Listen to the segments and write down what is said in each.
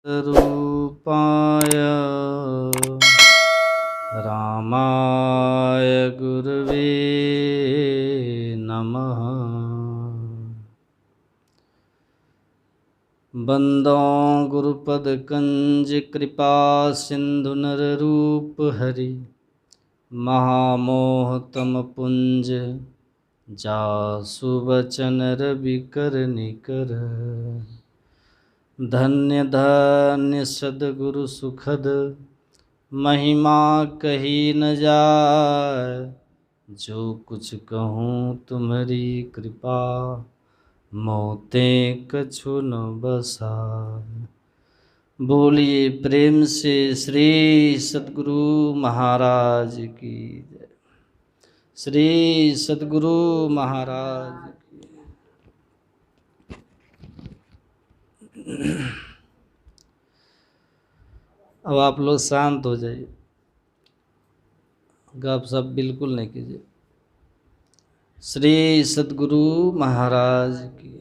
रूपाय रामाय गुरवे नमः। बंदो गुरुपद कंज कृपा सिंधु नर रूप हरि महामोहतम पुंज जासु वचन रवि कर निकर। धन्य धन्य सद्गुरु सुखद महिमा कही न जाय। जो कुछ कहूँ तुम्हारी कृपा मोते कछु न बसाय। बोलिए प्रेम से श्री सद्गुरु महाराज की जय। श्री सद्गुरु महाराज की। अब आप लोग शांत हो जाइए, गप सप बिल्कुल नहीं कीजिए। श्री सद्गुरु महाराज की।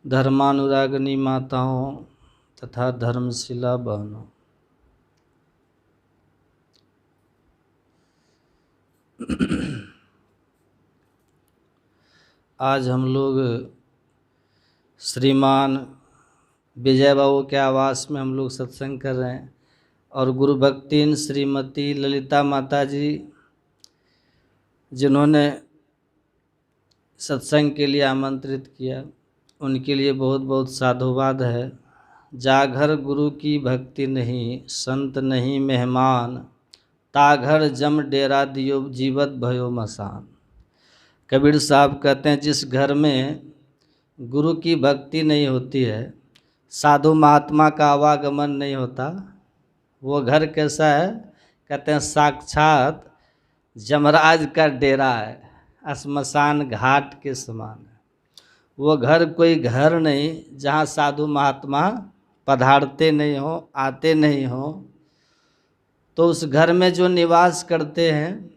धर्मानुरागिनी माताओं तथा धर्मशिला बहनों, आज हम लोग श्रीमान विजय बाबू के आवास में हम लोग सत्संग कर रहे हैं और गुरु भक्तिन श्रीमती ललिता माता जी जिन्होंने सत्संग के लिए आमंत्रित किया, उनके लिए बहुत बहुत साधुवाद है। जाघर गुरु की भक्ति नहीं, संत नहीं मेहमान, ताघर जम डेरा दियो जीवत भयो मसान। कबीर साहब कहते हैं जिस घर में गुरु की भक्ति नहीं होती है, साधु महात्मा का आवागमन नहीं होता, वो घर कैसा है? कहते हैं साक्षात जमराज का डेरा है, श्मशान घाट के समान है। वो घर कोई घर नहीं जहाँ साधु महात्मा पधारते नहीं हो, आते नहीं हो। तो उस घर में जो निवास करते हैं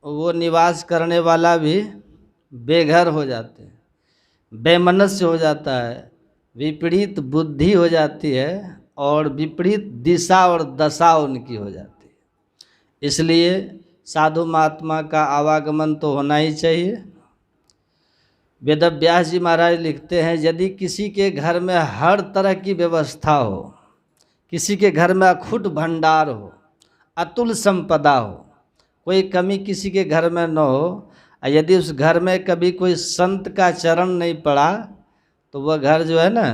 वो निवास करने वाला भी बेघर हो जाते हैं, बेमनस्य हो जाता है, विपरीत बुद्धि हो जाती है और विपरीत दिशा और दशा उनकी हो जाती है। इसलिए साधु महात्मा का आवागमन तो होना ही चाहिए। वेदव्यास जी महाराज लिखते हैं यदि किसी के घर में हर तरह की व्यवस्था हो, किसी के घर में अखुट भंडार हो, अतुल संपदा हो, कोई कमी किसी के घर में न हो, यदि उस घर में कभी कोई संत का चरण नहीं पड़ा तो वह घर जो है ना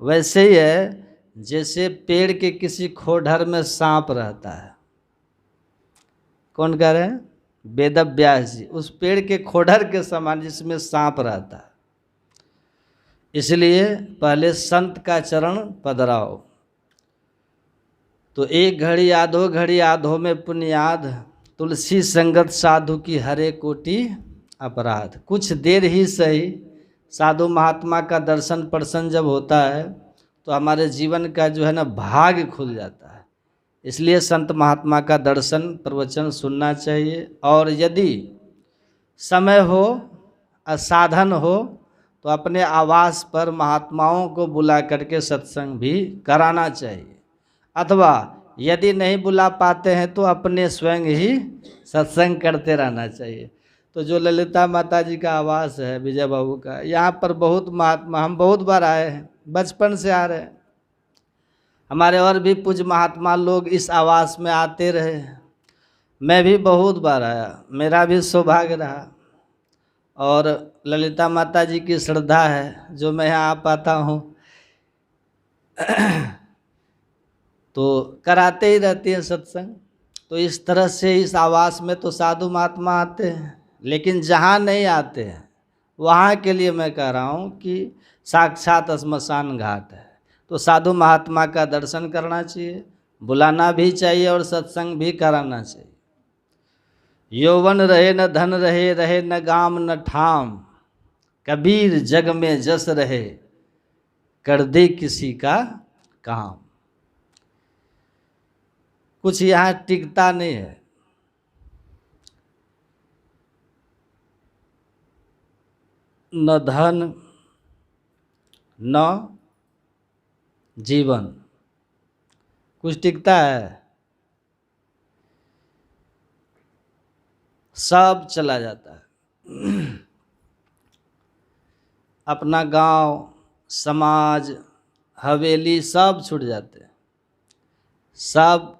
वैसे ही है जैसे पेड़ के किसी खोडर में सांप रहता है। कौन कह रहे हैं? वेदव्यास जी। उस पेड़ के खोडर के समान जिसमें सांप रहता है। इसलिए पहले संत का चरण पधराओ। तो एक घड़ी आधो घड़ी आधो में पुण्याद, तुलसी संगत साधु की हरे कोटि अपराध। कुछ देर ही सही साधु महात्मा का दर्शन प्रसन्न जब होता है तो हमारे जीवन का जो है ना भाग्य खुल जाता है। इसलिए संत महात्मा का दर्शन प्रवचन सुनना चाहिए। और यदि समय हो, साधन हो तो अपने आवास पर महात्माओं को बुला करके सत्संग भी कराना चाहिए। अथवा यदि नहीं बुला पाते हैं तो अपने स्वयं ही सत्संग करते रहना चाहिए। तो जो ललिता माता जी का आवास है विजय बाबू का, यहाँ पर बहुत महात्मा, हम बहुत बार आए हैं, बचपन से आ रहे हैं। हमारे और भी पूज्य महात्मा लोग इस आवास में आते रहे, मैं भी बहुत बार आया, मेरा भी सौभाग्य रहा। और ललिता माता जी की श्रद्धा है जो मैं यहाँ आ पाता हूँ। तो कराते ही रहती है सत्संग। तो इस तरह से इस आवास में तो साधु महात्मा आते हैं, लेकिन जहाँ नहीं आते हैं वहाँ के लिए मैं कह रहा हूँ कि साक्षात श्मशान घाट है। तो साधु महात्मा का दर्शन करना चाहिए, बुलाना भी चाहिए और सत्संग भी कराना चाहिए। यौवन रहे न धन रहे, रहे न गाम न ठाम, कबीर जग में जस रहे, कर दे किसी का काम। कुछ यहाँ टिकता नहीं है। न धन, न जीवन कुछ टिकता है? सब चला जाता है। अपना गांव, समाज, हवेली सब छूट जाते हैं, सब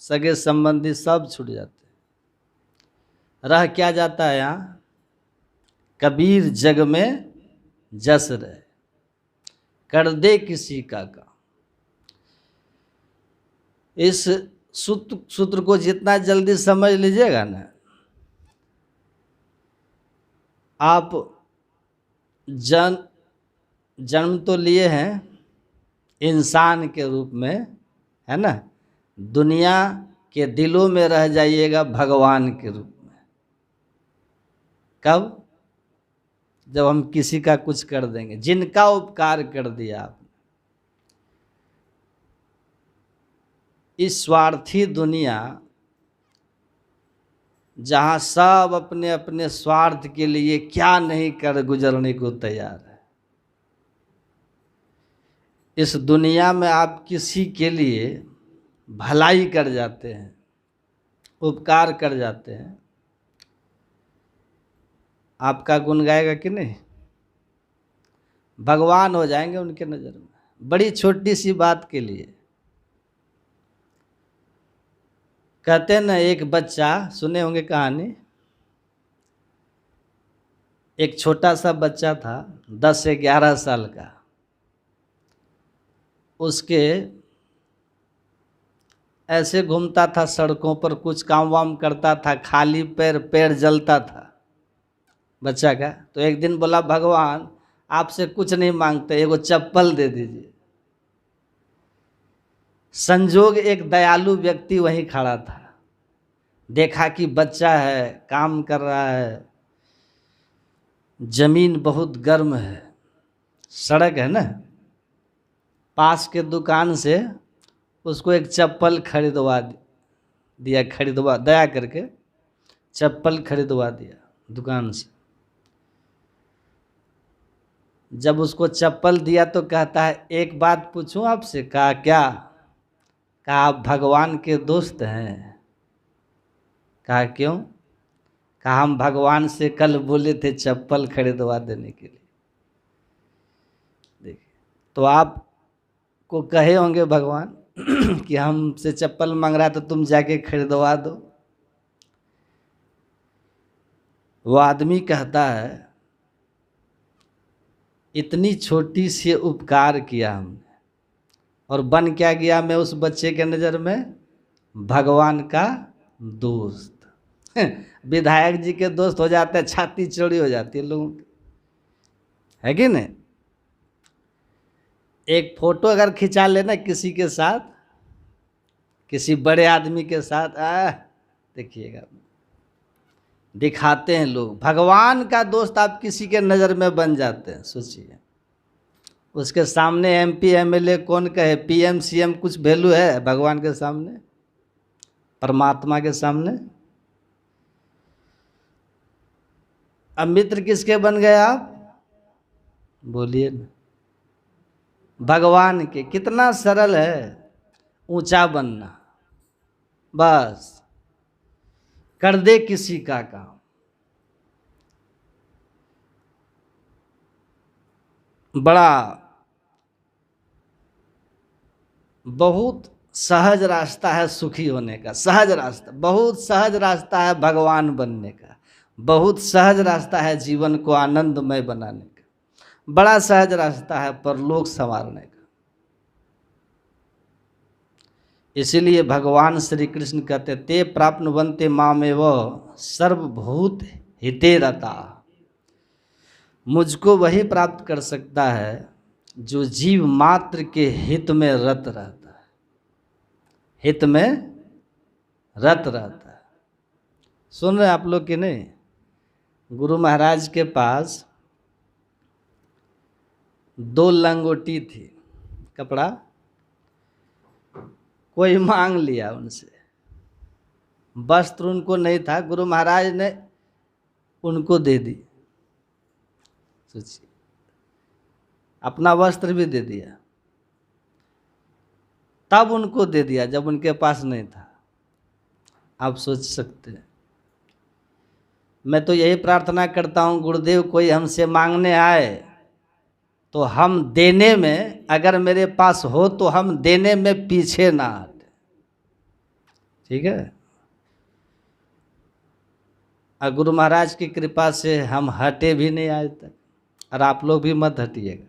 सगे संबंधी सब छूट जाते हैं। रह क्या जाता है यहाँ? कबीर जग में जस रहे, कर दे किसी का काम। इस सूत्र को जितना जल्दी समझ लीजिएगा ना, आप जन्म तो लिए हैं इंसान के रूप में, है ना, दुनिया के दिलों में रह जाइएगा भगवान के रूप में। कब? जब हम किसी का कुछ कर देंगे, जिनका उपकार कर दिया आपने। इस स्वार्थी दुनिया जहाँ सब अपने अपने स्वार्थ के लिए क्या नहीं कर गुजरने को तैयार है, इस दुनिया में आप किसी के लिए भलाई कर जाते हैं, उपकार कर जाते हैं, आपका गुण गाएगा कि नहीं? भगवान हो जाएंगे उनके नज़र में। बड़ी छोटी सी बात के लिए कहते हैं ना, एक बच्चा, सुने होंगे कहानी, एक छोटा सा बच्चा था 10 से 11 साल का। उसके ऐसे घूमता था सड़कों पर, कुछ काम वाम करता था, खाली पैर, पैर जलता था बच्चा का। तो एक दिन बोला, भगवान आपसे कुछ नहीं मांगते, एगो चप्पल दे दीजिए। संजोग एक दयालु व्यक्ति वहीं खड़ा था, देखा कि बच्चा है, काम कर रहा है, जमीन बहुत गर्म है, सड़क है ना, पास के दुकान से उसको एक चप्पल खरीदवा दिया, दया करके चप्पल खरीदवा दिया दुकान से। जब उसको चप्पल दिया तो कहता है, एक बात पूछूं आपसे? कहा क्या? कहा आप भगवान के दोस्त हैं? कहा क्यों? कहा हम भगवान से कल बोले थे चप्पल खरीदवा देने के लिए। देखिए, तो आप को कहे होंगे भगवान कि हमसे चप्पल मांग रहा है तो तुम जाके खरीदवा दो। वो आदमी कहता है, इतनी छोटी सी उपकार किया हमने, और बन क्या गया मैं उस बच्चे के नज़र में? भगवान का दोस्त। विधायक जी के दोस्त हो जाते हैं, छाती चौड़ी हो जाती है लोगों की, है कि नहीं? एक फोटो अगर खिंचा लेना किसी के साथ, किसी बड़े आदमी के साथ, देखिएगा, दिखाते हैं लोग, भगवान का दोस्त आप किसी के नज़र में बन जाते हैं। सोचिए, उसके सामने MP MLA कौन कहे, PM CM कुछ वैल्यू है भगवान के सामने, परमात्मा के सामने? अब मित्र किसके बन गए आप? बोलिए ना। भगवान के। कितना सरल है ऊंचा बनना, बस कर दे किसी का काम। बड़ा बहुत सहज रास्ता है सुखी होने का, सहज रास्ता, बहुत सहज रास्ता है भगवान बनने का, बहुत सहज रास्ता है जीवन को आनंदमय बनाने का, बड़ा सहज रास्ता है परलोक संवारने का। इसीलिए भगवान श्री कृष्ण कहते, ते प्राप्नुवन्ते मामेव सर्वभूत हिते रता। मुझको वही प्राप्त कर सकता है जो जीव मात्र के हित में रत रहता है, हित में रत रहता है। सुन रहे आप लोग कि नहीं? गुरु महाराज के पास 2 लंगोटी थी, कपड़ा, कोई मांग लिया उनसे, वस्त्र उनको नहीं था, गुरु महाराज ने उनको दे दी। सोचिए, अपना वस्त्र भी दे दिया। तब उनको दे दिया जब उनके पास नहीं था। आप सोच सकते हैं। मैं तो यही प्रार्थना करता हूँ, गुरुदेव कोई हमसे मांगने आए तो हम देने में, अगर मेरे पास हो तो हम देने में पीछे ना हटे। ठीक है। और गुरु महाराज की कृपा से हम हटे भी नहीं आज तक, और आप लोग भी मत हटिएगा।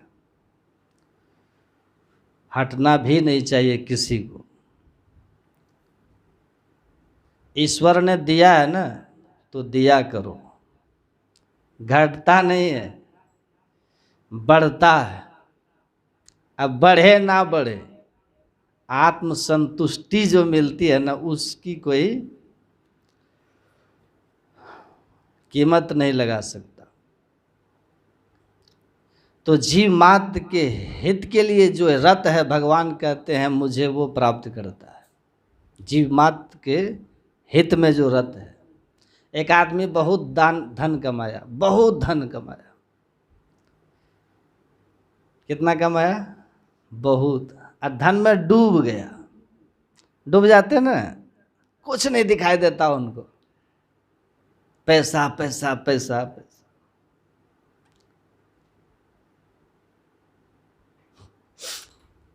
हटना भी नहीं चाहिए किसी को। ईश्वर ने दिया है ना, तो दिया करो। घटता नहीं है, बढ़ता है। अब बढ़े ना बढ़े, आत्मसंतुष्टि जो मिलती है ना, उसकी कोई कीमत नहीं लगा सकता। तो जीव मात्र के हित के लिए जो रत है, भगवान कहते हैं मुझे वो प्राप्त करता है। जीव मात्र के हित में जो रत है। एक आदमी बहुत धन कमाया, बहुत धन कमाया। कितना कमाया? बहुत। और धन में डूब गया। डूब जाते ना, कुछ नहीं दिखाई देता उनको, पैसा पैसा पैसा पैसा।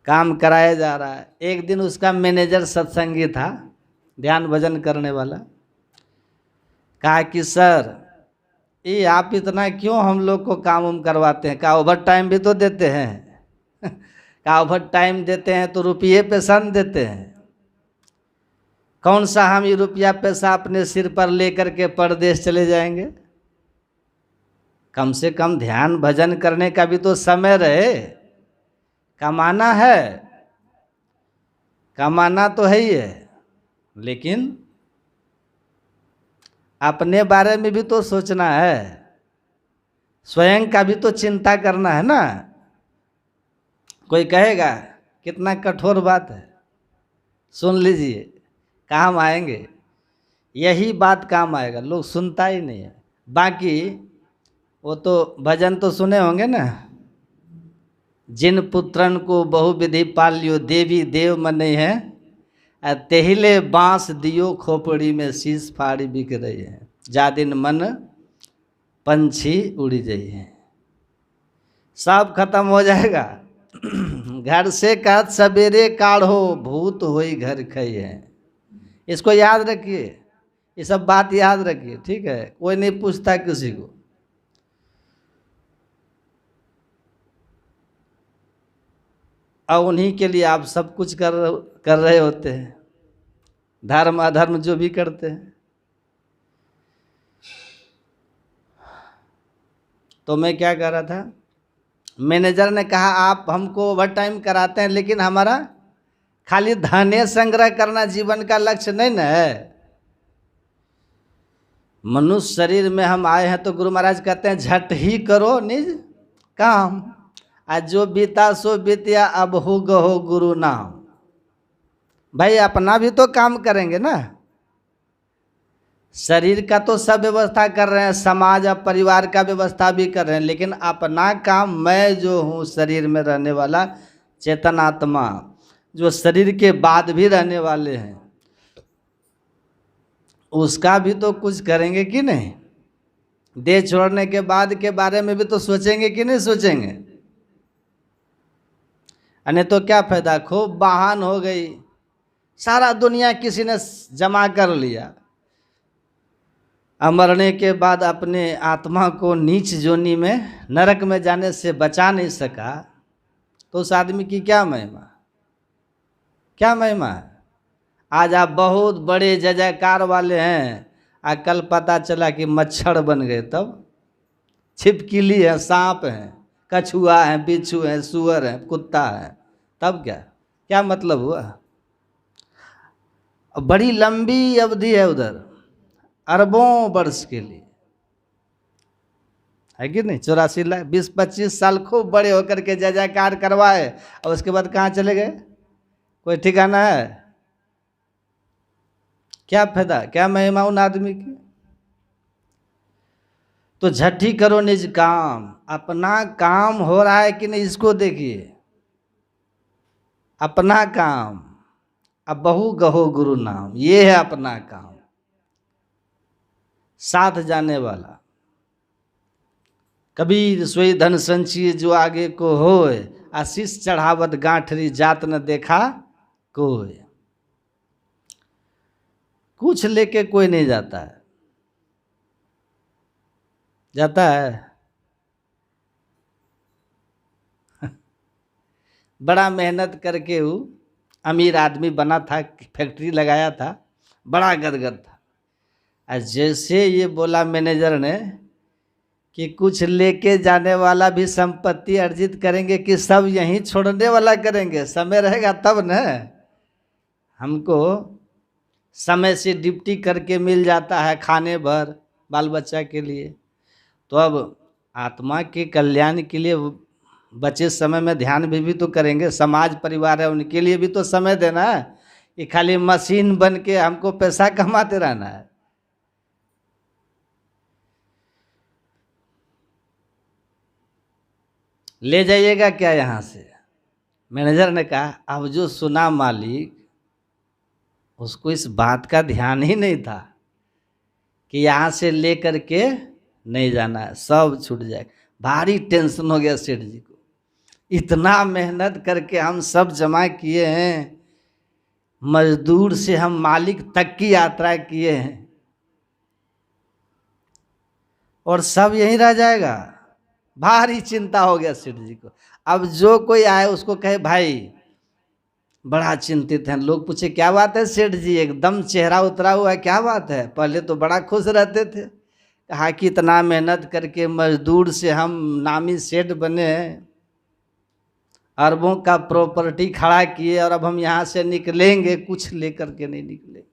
काम कराया जा रहा है। एक दिन उसका मैनेजर सत्संगी था, ध्यान भजन करने वाला, कहा कि सर ये आप इतना क्यों हम लोग को काम उम करवाते हैं? कहा ओवर टाइम भी तो देते हैं। कहा ओवर टाइम देते हैं तो रुपये पैसा नहीं देते हैं। कौन सा हम ये रुपया पैसा अपने सिर पर लेकर के परदेश चले जाएंगे? कम से कम ध्यान भजन करने का भी तो समय रहे। कमाना है, कमाना तो है ही है, लेकिन अपने बारे में भी तो सोचना है, स्वयं का भी तो चिंता करना है ना। कोई कहेगा कितना कठोर बात है, सुन लीजिए, काम आएंगे। यही बात काम आएगा, लोग सुनता ही नहीं है। बाकी वो तो भजन तो सुने होंगे ना, जिन पुत्रन को बहु विधि पालियो, देवी देव मने है, तेहिले बांस दियो खोपड़ी में, शीश फाड़ी बिक रही है, जादिन मन पंछी उड़ी जाई है। सब खत्म हो जाएगा। घर से कहत सवेरे काढ़ो, भूत होई घर खई है। इसको याद रखिए, ये सब बात याद रखिए, ठीक है। कोई नहीं पूछता किसी को। और उन्हीं के लिए आप सब कुछ कर रहे होते हैं, धर्म अधर्म जो भी करते हैं। तो मैं क्या कह रहा था, मैनेजर ने कहा आप हमको ओवर टाइम कराते हैं, लेकिन हमारा खाली धने संग्रह करना जीवन का लक्ष्य नहीं ना है। मनुष्य शरीर में हम आए हैं तो गुरु महाराज कहते हैं झट ही करो निज काम, आज जो बीता सो बीतिया, अब हो गहो गुरु नाम। भाई अपना भी तो काम करेंगे ना। शरीर का तो सब व्यवस्था कर रहे हैं, समाज और परिवार का व्यवस्था भी कर रहे हैं, लेकिन अपना काम, मैं जो हूँ शरीर में रहने वाला चेतनात्मा, जो शरीर के बाद भी रहने वाले हैं, उसका भी तो कुछ करेंगे कि नहीं? देह छोड़ने के बाद के बारे में भी तो सोचेंगे कि नहीं सोचेंगे? अने तो क्या फायदा, खूब वाहन हो गई, सारा दुनिया किसी ने जमा कर लिया, मरने के बाद अपने आत्मा को नीच जोनी में, नरक में जाने से बचा नहीं सका, तो उस आदमी की क्या महिमा, क्या महिमा है? आज आप बहुत बड़े जय जयकार वाले हैं, कल पता चला कि मच्छर बन गए, तब छिपकली है, सांप है, कछुआ है, बिच्छू है, सुअर है, कुत्ता है, तब क्या मतलब हुआ? बड़ी लंबी अवधि है उधर, अरबों वर्ष के लिए, है कि नहीं? 84 लाख 20-25 साल खूब बड़े होकर के जय जयकार करवाए, और उसके बाद कहाँ चले गए? कोई ठिकाना है? क्या फायदा, क्या महिमा उन आदमी की? तो झट्ठी करो निज काम। अपना काम हो रहा है कि नहीं, इसको देखिए। अपना काम, अब बहु गहो गुरु नाम, ये है अपना काम। साथ जाने वाला कबीर सोई धन संचिए जो आगे को होए, आशीष चढ़ावत गांठरी जात न देखा कोई। कुछ लेके कोई नहीं जाता है, जाता है बड़ा मेहनत करके वो अमीर आदमी बना था, फैक्ट्री लगाया था, बड़ा गदगद था। और जैसे ये बोला मैनेजर ने कि कुछ लेके जाने वाला भी संपत्ति अर्जित करेंगे कि सब यहीं छोड़ने वाला करेंगे, समय रहेगा तब न। हमको समय से ड्यूटी करके मिल जाता है खाने भर बाल बच्चा के लिए, तो अब आत्मा के कल्याण के लिए बचे समय में ध्यान भी तो करेंगे। समाज परिवार है, उनके लिए भी तो समय देना है, कि खाली मशीन बन के हमको पैसा कमाते रहना है। ले जाइएगा क्या यहाँ से? मैनेजर ने कहा अब जो सुना मालिक, उसको इस बात का ध्यान ही नहीं था कि यहाँ से ले करके नहीं जाना है, सब छूट जाएगा। भारी टेंशन हो गया सेठ जी को, इतना मेहनत करके हम सब जमा किए हैं, मजदूर से हम मालिक तक की यात्रा किए हैं, और सब यहीं रह जाएगा। भारी चिंता हो गया सेठ जी को। अब जो कोई आए उसको कहे भाई, बड़ा चिंतित हैं। लोग पूछे क्या बात है सेठ जी, एकदम चेहरा उतरा हुआ है, क्या बात है? पहले तो बड़ा खुश रहते थे। कहा कि इतना मेहनत करके मजदूर से हम नामी सेठ बने हैं, अरबों का प्रॉपर्टी खड़ा किए, और अब हम यहाँ से निकलेंगे कुछ लेकर के नहीं निकलेंगे।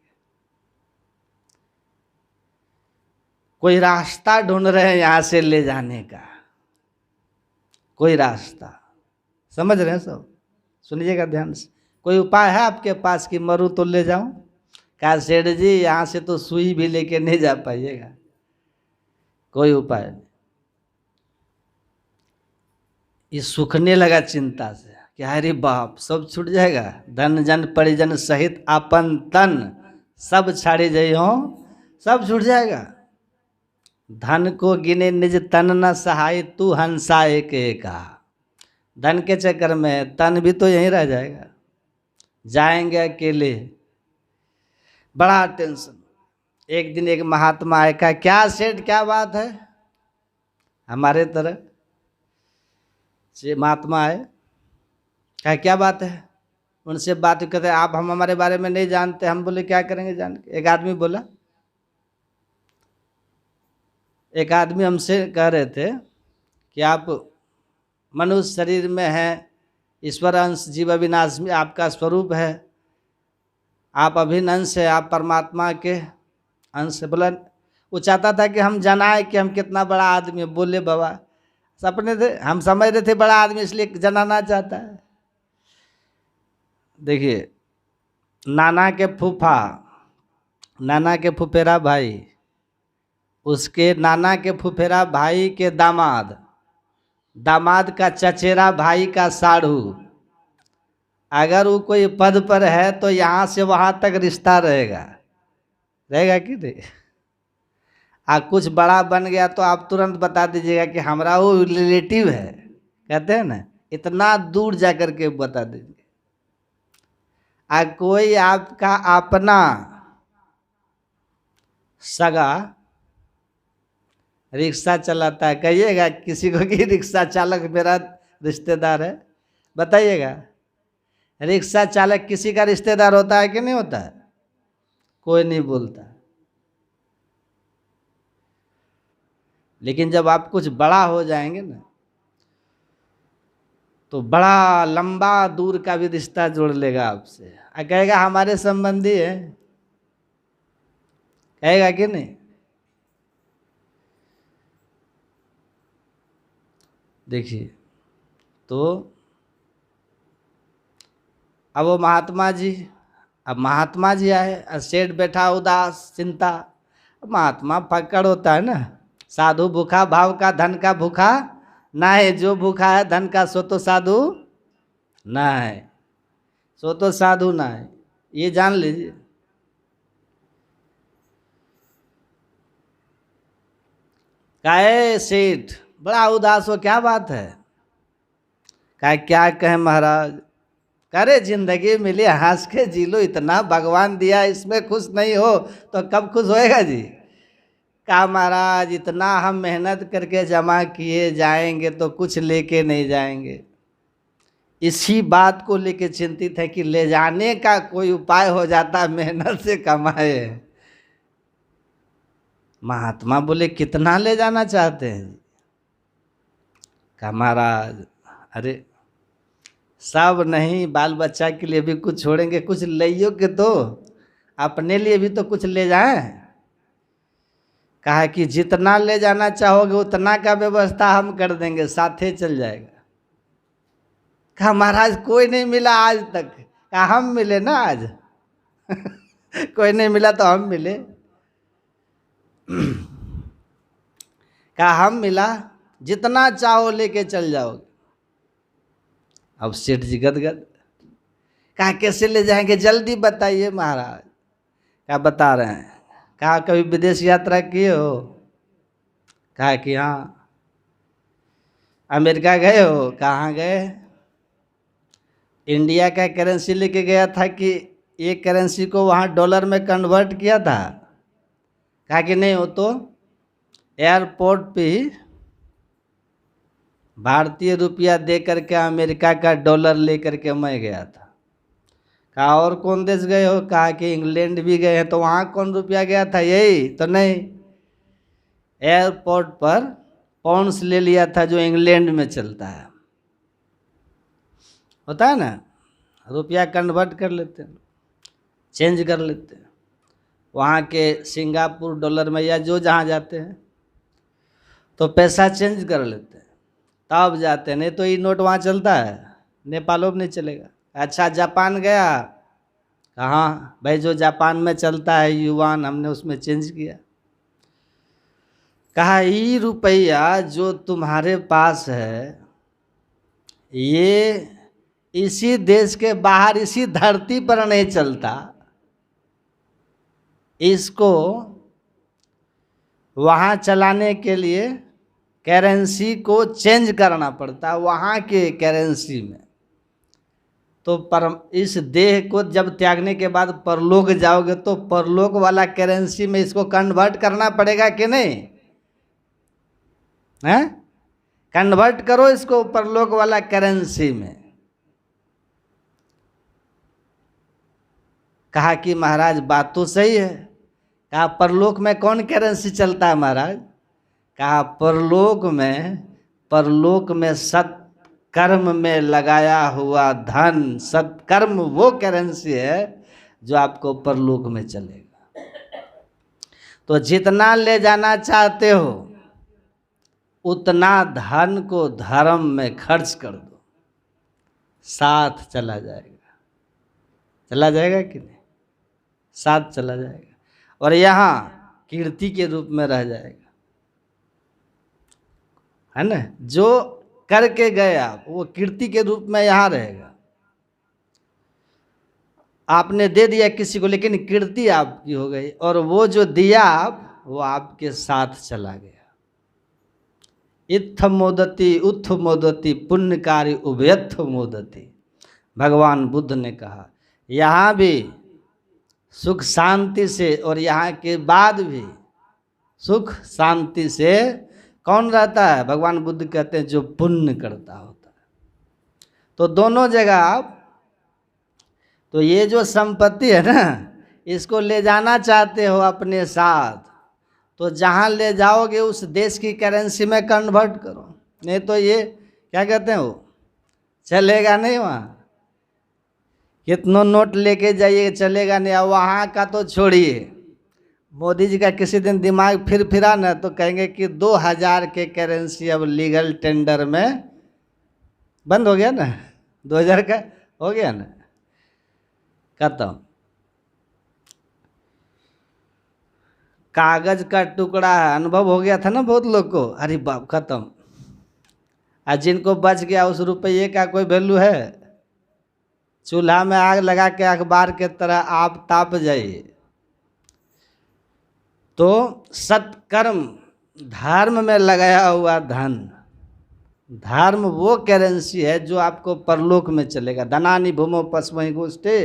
कोई रास्ता ढूंढ रहे हैं यहाँ से ले जाने का, कोई रास्ता। समझ रहे हैं सब? सुनिएगा ध्यान से। कोई उपाय है आपके पास कि मरूं तो ले जाऊं? कहा सेठ जी यहाँ से तो सुई भी लेके नहीं जा पाइएगा, कोई उपाय नहीं। ये सूखने लगा चिंता से कि अरे बाप, सब छूट जाएगा, धन जन परिजन सहित आपन तन सब छाड़ी जइयो, सब छूट जाएगा। धन को गिने निज तन न सहाय, तू हंसा एक एका। धन के चक्कर में तन भी तो यहीं रह जाएगा, जाएंगे अकेले। बड़ा टेंशन। एक दिन एक महात्मा आए, कहा क्या सेठ क्या बात है? हमारे तरह से महात्मा आए, कहा क्या बात है? उनसे बात करते, आप हम हमारे बारे में नहीं जानते। हम बोले क्या करेंगे जान के? एक आदमी बोला, एक आदमी हमसे कह रहे थे कि आप मनुष्य शरीर में हैं, ईश्वर अंश जीव अविनाश में आपका स्वरूप है, आप अभिन्न अंश है, आप परमात्मा के अंश है। बोला वो चाहता था कि हम जनाए कि हम कितना बड़ा आदमी है। बोले बाबा सपने थे, हम समझ रहे थे बड़ा आदमी इसलिए जनाना चाहता है। देखिए, नाना के फूफा, नाना के फुफेरा भाई, उसके नाना के फुफेरा भाई के दामाद, दामाद का चचेरा भाई का साढ़ू, अगर वो कोई पद पर है तो यहाँ से वहाँ तक रिश्ता रहेगा, रहेगा कि नहीं? कुछ बड़ा बन गया तो आप तुरंत बता दीजिएगा कि हमारा वो रिलेटिव है, कहते हैं ना, इतना दूर जा कर के बता दीजिए। कोई आपका अपना सगा रिक्शा चलाता है, कहिएगा किसी को कि रिक्शा चालक मेरा रिश्तेदार है? बताइएगा, रिक्शा चालक किसी का रिश्तेदार होता है कि नहीं होता है? कोई नहीं बोलता। लेकिन जब आप कुछ बड़ा हो जाएंगे ना, तो बड़ा लंबा दूर का भी रिश्ता जोड़ लेगा आपसे, कहेगा हमारे संबंधी है, कहेगा कि नहीं? देखिए, तो अब वो महात्मा जी, अब महात्मा जी आए, सेठ बैठा उदास चिंता। महात्मा पकड़ होता है ना, साधु भूखा भाव का धन का भूखा ना है, जो भूखा है धन का सो तो साधु ना है, सो तो साधु ना है। ये जान लीजिए। काहे सेठ बड़ा उदास हो, क्या बात है? काहे क्या कहें महाराज, करे जिंदगी मिली हंस के जी लो, इतना भगवान दिया इसमें खुश नहीं हो तो कब खुश होएगा जी? कहा महाराज इतना हम मेहनत करके जमा किए जाएंगे तो कुछ लेके नहीं जाएंगे। इसी बात को लेके चिंतित है कि ले जाने का कोई उपाय हो जाता, मेहनत से कमाए। महात्मा बोले कितना ले जाना चाहते हैं? कहा महाराज अरे सब नहीं, बाल बच्चा के लिए भी कुछ छोड़ेंगे, कुछ लियो के तो अपने लिए भी तो कुछ ले जाएं। कहा कि जितना ले जाना चाहोगे उतना का व्यवस्था हम कर देंगे, साथे चल जाएगा। कहा महाराज कोई नहीं मिला आज तक। कहा हम मिले ना आज कोई नहीं मिला तो हम मिले। कहा हम मिला, जितना चाहो लेके चल जाओगे। अब सेठ जी गदगद। कहा कैसे ले जाएंगे, जल्दी बताइए महाराज। क्या बता रहे हैं? कहा कभी विदेश यात्रा किए हो? कहा कि हाँ। अमेरिका गए हो? कहाँ गए? इंडिया का करेंसी लेके गया था कि एक करेंसी को वहाँ डॉलर में कन्वर्ट किया था? कहा कि नहीं, हो तो एयरपोर्ट पे ही भारतीय रुपया दे करके अमेरिका का डॉलर ले करके मैं गया था। कहा और कौन देश गए हो? कहा कि इंग्लैंड भी गए हैं। तो वहाँ कौन रुपया गया था? यही तो नहीं, एयरपोर्ट पर पाउंड्स ले लिया था जो इंग्लैंड में चलता है, होता है ना, रुपया कन्वर्ट कर लेते हैं, चेंज कर लेते हैं वहाँ के सिंगापुर डॉलर में या जो जहाँ जाते हैं तो पैसा चेंज कर लेते हैं तब जाते हैं, नहीं तो ये नोट वहाँ चलता है, नेपालों में नहीं चलेगा। अच्छा जापान गया? कहाँ भाई, जो जापान में चलता है युआन, हमने उसमें चेंज किया। कहा ये रुपया जो तुम्हारे पास है ये इसी देश के बाहर इसी धरती पर नहीं चलता, इसको वहाँ चलाने के लिए करेंसी को चेंज करना पड़ता है वहाँ के करेंसी में। तो इस देह को जब त्यागने के बाद परलोक जाओगे तो परलोक वाला करेंसी में इसको कन्वर्ट करना पड़ेगा कि नहीं? हैं? कन्वर्ट करो इसको परलोक वाला करेंसी में। कहा कि महाराज बात तो सही है। कहा परलोक में कौन करेंसी चलता है महाराज? कहा परलोक में सत्कर्म में लगाया हुआ धन, सत्कर्म वो करेंसी है जो आपको परलोक में चलेगा। तो जितना ले जाना चाहते हो उतना धन को धर्म में खर्च कर दो, साथ चला जाएगा। चला जाएगा कि नहीं? साथ चला जाएगा और यहाँ कीर्ति के रूप में रह जाएगा, है ना। जो करके गए आप वो कीर्ति के रूप में यहाँ रहेगा। आपने दे दिया किसी को लेकिन कीर्ति आपकी हो गई, और वो जो दिया आप वो आपके साथ चला गया। इत्थ मोदति उत्थ मोदति पुण्यकारी उभयत्थ मोदति, भगवान बुद्ध ने कहा। यहाँ भी सुख शांति से और यहाँ के बाद भी सुख शांति से कौन रहता है? भगवान बुद्ध कहते हैं जो पुण्य करता होता है। तो दोनों जगह आप, तो ये जो संपत्ति है ना इसको ले जाना चाहते हो अपने साथ, तो जहाँ ले जाओगे उस देश की करेंसी में कन्वर्ट करो, नहीं तो ये क्या कहते हैं वो चलेगा नहीं। वहाँ कितनों नोट लेके जाइए चलेगा नहीं। और वहाँ का तो छोड़िए, मोदी जी का किसी दिन दिमाग फिरा ना तो कहेंगे कि 2000 के करेंसी अब लीगल टेंडर में बंद हो गया ना, 2000 का हो गया ना, खत्म। कागज का टुकड़ा है, अनुभव हो गया था ना बहुत लोग को, अरे बाप खत्म। आज जिनको बच गया उस रुपये का कोई वैल्यू है? चूल्हा में आग लगा के अखबार के तरह आप ताप जाइए। तो सत्कर्म, धर्म में लगाया हुआ धन, धर्म वो करेंसी है जो आपको परलोक में चलेगा। धनानि भूमो पस्महि गोष्ठे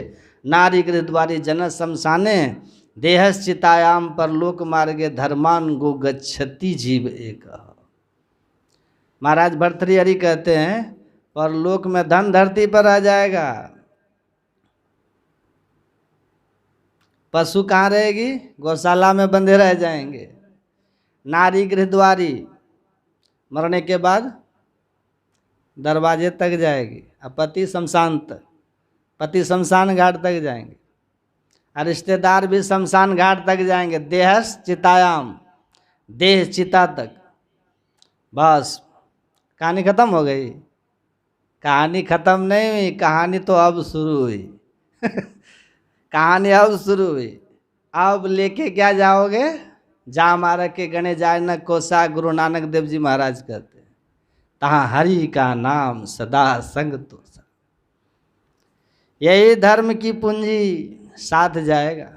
नारी गृहद्वारी जन शमशाने देहश्चितायाम परलोक मार्गे धर्मान गो गच्छति जीव एक। महाराज भर्तृहरि कहते हैं परलोक में धन धरती पर आ जाएगा, पशु कहाँ रहेगी? गौशाला में बंधे रह जाएंगे। नारी गृहद्वारी मरने के बाद दरवाजे तक जाएगी, और पति शमशान तक, पति शमशान घाट तक जाएंगे, और रिश्तेदार भी शमशान घाट तक जाएंगे। देहस चितायाम, देह चिता तक। बस कहानी खत्म हो गई? कहानी खत्म नहीं हुई, कहानी तो अब शुरू हुई। कहानी अब शुरू हुई। अब लेके क्या जाओगे? जा मारा के गणे जाए न कोसा, गुरु नानक देव जी महाराज कहते हैं, तहाँ हरि का नाम सदा संग तो। यही धर्म की पूंजी साथ जाएगा।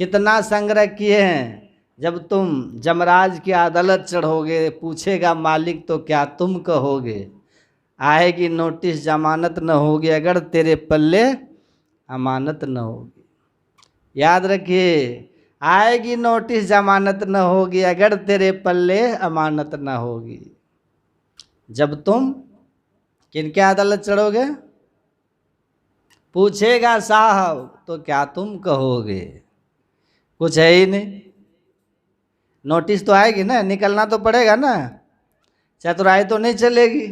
कितना संग्रह किए हैं? जब तुम जमराज की अदालत चढ़ोगे, पूछेगा मालिक तो क्या तुम कहोगे? आएगी नोटिस जमानत न होगी अगर तेरे पल्ले अमानत न होगी। याद रखिए, आएगी नोटिस जमानत न होगी अगर तेरे पल्ले अमानत न होगी। जब तुम किनके अदालत चढ़ोगे? पूछेगा साहब तो क्या तुम कहोगे? कुछ है ही नहीं। नोटिस तो आएगी ना, निकलना तो पड़ेगा ना, चतुराई तो नहीं चलेगी।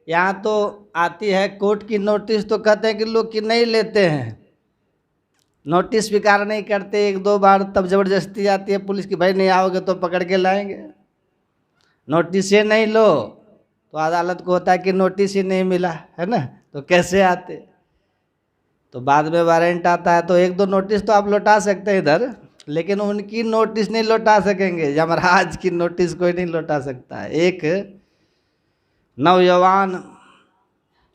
यहाँ तो आती है कोर्ट की नोटिस तो कहते हैं कि लोग की नहीं लेते हैं, नोटिस स्वीकार नहीं करते। एक दो बार तब ज़बरदस्ती आती है पुलिस की, भाई नहीं आओगे तो पकड़ के लाएंगे। नोटिस ये नहीं लो तो अदालत को होता है कि नोटिस ही नहीं मिला है ना, तो कैसे आते? तो बाद में वारंट आता है तो एक दो नोटिस तो आप लौटा सकते हैं इधर, लेकिन उनकी नोटिस नहीं लौटा सकेंगे। यमराज की नोटिस कोई नहीं लौटा सकता। एक नौजवान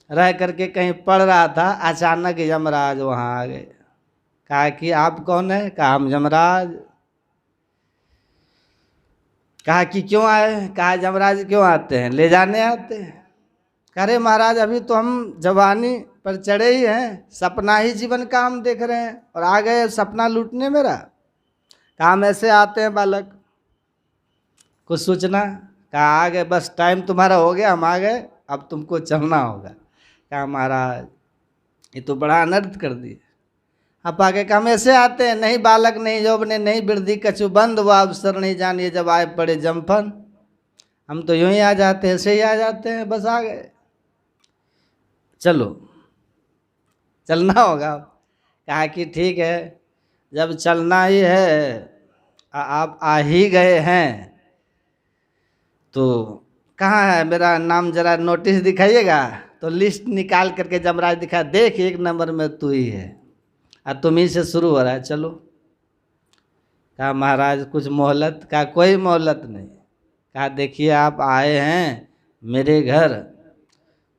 रह करके कहीं पढ़ रहा था, अचानक यमराज वहाँ आ गए। कहा कि आप कौन है? कहा हम यमराज। कहा कि क्यों आए? कहा यमराज क्यों आते हैं? ले जाने आते हैं। अरे महाराज अभी तो हम जवानी पर चढ़े ही हैं, सपना ही जीवन का हम देख रहे हैं और आ गए सपना लूटने मेरा। कहा हम ऐसे आते हैं बालक, कुछ सूचना? कहा आ गए, बस टाइम तुम्हारा हो गया, हम आ गए, अब तुमको चलना होगा। कहा महाराज ये तो बड़ा अनर्थ कर दिए। अब आगे कहा हम ऐसे आते हैं, नहीं बालक नहीं यौवने नहीं वृद्धि कछु बंद, वह अवसर नहीं जानिए जब आए पड़े जमफन। हम तो यूं ही आ जाते हैं, ऐसे ही आ जाते हैं, बस आ गए। चलो चलना होगा। कहा कि ठीक है, जब चलना ही है, आप आ ही गए हैं तो कहाँ है मेरा नाम, जरा नोटिस दिखाइएगा। तो लिस्ट निकाल करके जमराज दिखा, देख 1 नंबर में तू ही है और तुम ही से शुरू हो रहा है, चलो। कहा महाराज कुछ मोहलत? कहा कोई मोहलत नहीं। कहा देखिए आप आए हैं मेरे घर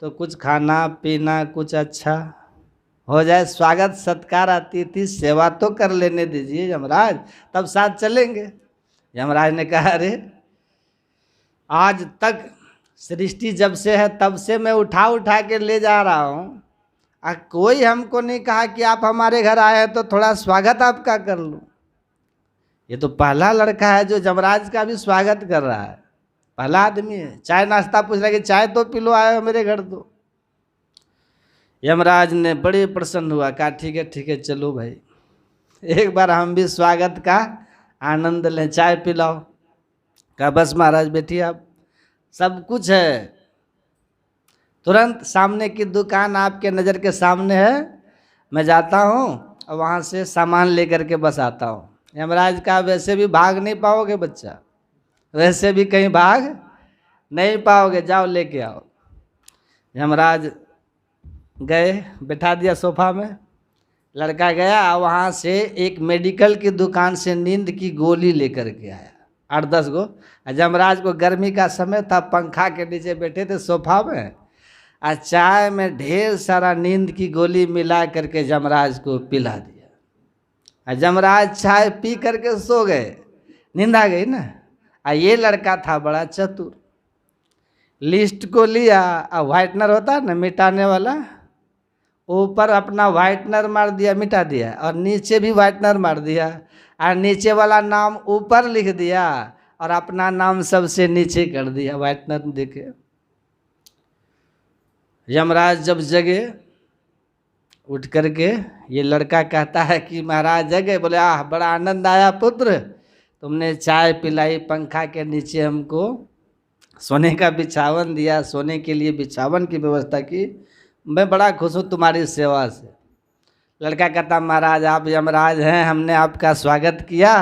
तो कुछ खाना पीना कुछ अच्छा हो जाए, स्वागत सत्कार अतिथि सेवा तो कर लेने दीजिए यमराज, तब साथ चलेंगे। यमराज ने कहा अरे आज तक सृष्टि जब से है तब से मैं उठा उठा के ले जा रहा हूँ, कोई हमको नहीं कहा कि आप हमारे घर आए हैं तो थोड़ा स्वागत आपका कर लूँ। ये तो पहला लड़का है जो यमराज का भी स्वागत कर रहा है, पहला आदमी है। चाय नाश्ता पूछ रहा है कि चाय तो पी लो, आए हो मेरे घर तो। यमराज ने बड़े प्रसन्न हुआ, कहा ठीक है चलो भाई, एक बार हम भी स्वागत का आनंद लें, चाय पिलाओ। कहा बस महाराज बैठिए, आप सब कुछ है। तुरंत सामने की दुकान आपके नज़र के सामने है, मैं जाता हूँ और वहाँ से सामान लेकर के बस आता हूँ। यमराज का वैसे भी भाग नहीं पाओगे बच्चा, वैसे भी कहीं भाग नहीं पाओगे, जाओ लेके आओ। यमराज गए, बैठा दिया सोफा में, लड़का गया वहाँ से एक मेडिकल की दुकान से नींद की गोली लेकर के आया, 8-10 गो। यमराज को गर्मी का समय था, पंखा के नीचे बैठे थे सोफा में, और चाय में ढेर सारा नींद की गोली मिला करके यमराज को पिला दिया। और यमराज चाय पी करके सो गए, नींद आ गई ना। और ये लड़का था बड़ा चतुर, लिस्ट को लिया और व्हाइटनर होता है ना मिटाने वाला, ऊपर अपना व्हाइटनर मार दिया, मिटा दिया, और नीचे भी व्हाइटनर मार दिया, और नीचे वाला नाम ऊपर लिख दिया और अपना नाम सबसे नीचे कर दिया व्हाइटनर देखे। यमराज जब जगे उठ करके, ये लड़का कहता है कि महाराज जगे, बोले आह बड़ा आनंद आया पुत्र, तुमने चाय पिलाई, पंखा के नीचे हमको सोने का बिछावन दिया, सोने के लिए बिछावन की व्यवस्था की, मैं बड़ा खुश हूँ तुम्हारी सेवा से। लड़का कहता महाराज आप यमराज हैं, हमने आपका स्वागत किया,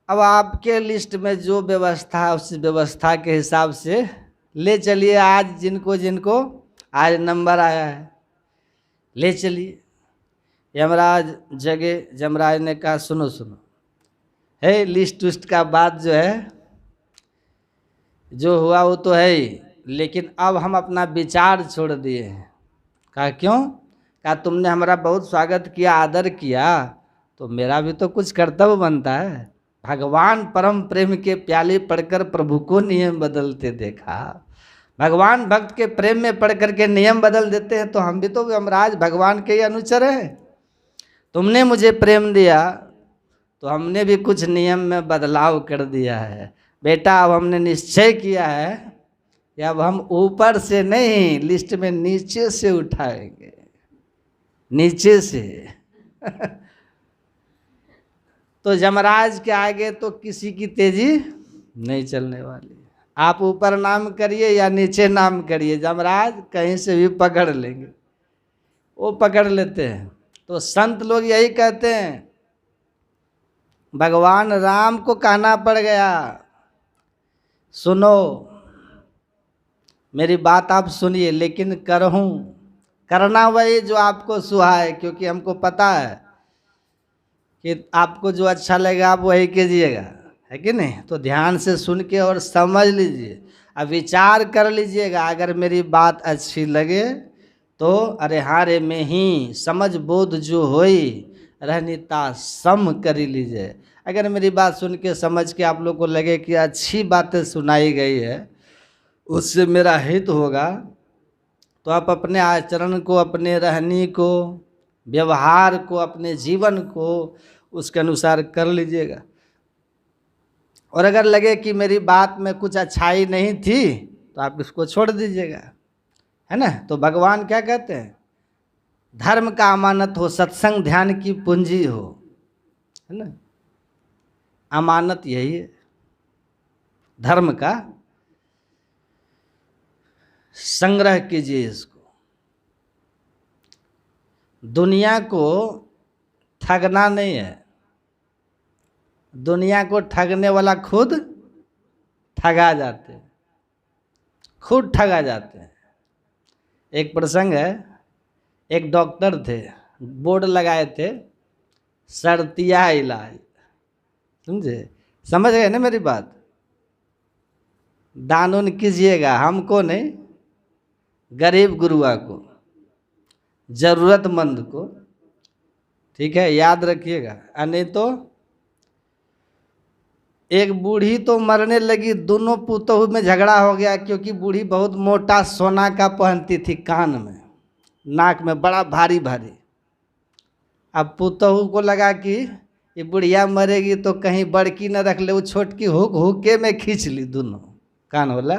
अब आपके लिस्ट में जो व्यवस्था है उस व्यवस्था के हिसाब से ले चलिए, आज जिनको जिनको आज नंबर आया है ले चलिए। यमराज जगे, यमराज ने कहा सुनो सुनो, है लिस्ट उस्ट का बात जो है, जो हुआ वो तो है ही, लेकिन अब हम अपना विचार छोड़ दिए हैं। कहा क्यों? कहा तुमने हमारा बहुत स्वागत किया, आदर किया, तो मेरा भी तो कुछ कर्तव्य बनता है। भगवान परम प्रेम के प्याले पढ़कर प्रभु को नियम बदलते देखा। भगवान भक्त के प्रेम में पढ़ करके नियम बदल देते हैं, तो हम भी तो यमराज भगवान के ही अनुचर हैं। तुमने मुझे प्रेम दिया तो हमने भी कुछ नियम में बदलाव कर दिया है। बेटा अब हमने निश्चय किया है कि अब हम ऊपर से नहीं, लिस्ट में नीचे से उठाएंगे, नीचे से। तो यमराज के आगे तो किसी की तेजी नहीं चलने वाली। आप ऊपर नाम करिए या नीचे नाम करिए, यमराज कहीं से भी पकड़ लेंगे, वो पकड़ लेते हैं। तो संत लोग यही कहते हैं, भगवान राम को कहना पड़ गया सुनो मेरी बात आप सुनिए, लेकिन करना वही जो आपको सुहाए, क्योंकि हमको पता है कि आपको जो अच्छा लगेगा आप वही कीजिएगा, है कि नहीं। तो ध्यान से सुन के और समझ लीजिए, अब विचार कर लीजिएगा। अगर मेरी बात अच्छी लगे तो अरे हाँ रे में ही समझ बोध जो होई रहनीता सम करी लीजिए। अगर मेरी बात सुन के समझ के आप लोग को लगे कि अच्छी बातें सुनाई गई है, उससे मेरा हित होगा, तो आप अपने आचरण को, अपने रहनी को, व्यवहार को, अपने जीवन को उसके अनुसार कर लीजिएगा। और अगर लगे कि मेरी बात में कुछ अच्छाई नहीं थी तो आप इसको छोड़ दीजिएगा, है ना। तो भगवान क्या कहते हैं, धर्म का अमानत हो, सत्संग ध्यान की पूंजी हो, है ना। अमानत यही है धर्म का। संग्रह कीजिए इसको। दुनिया को ठगना नहीं है, दुनिया को ठगने वाला खुद ठगा जाते हैं, खुद ठगा जाते हैं। एक प्रसंग है, एक डॉक्टर थे, बोर्ड लगाए थे शर्तिया इलाज, समझे, समझ गए ना मेरी बात। दान उन कीजिएगा, हमको नहीं, गरीब गुरुआ को, जरूरतमंद को, ठीक है, याद रखिएगा। नहीं तो एक बूढ़ी तो मरने लगी, दोनों पुतोहू में झगड़ा हो गया, क्योंकि बूढ़ी बहुत मोटा सोना का पहनती थी, कान में, नाक में बड़ा भारी भारी। अब पुतोहू को लगा कि ये बुढ़िया मरेगी तो कहीं बड़की न रख ले, वो छोटकी हुक्के में खींच ली, दोनों कान वाला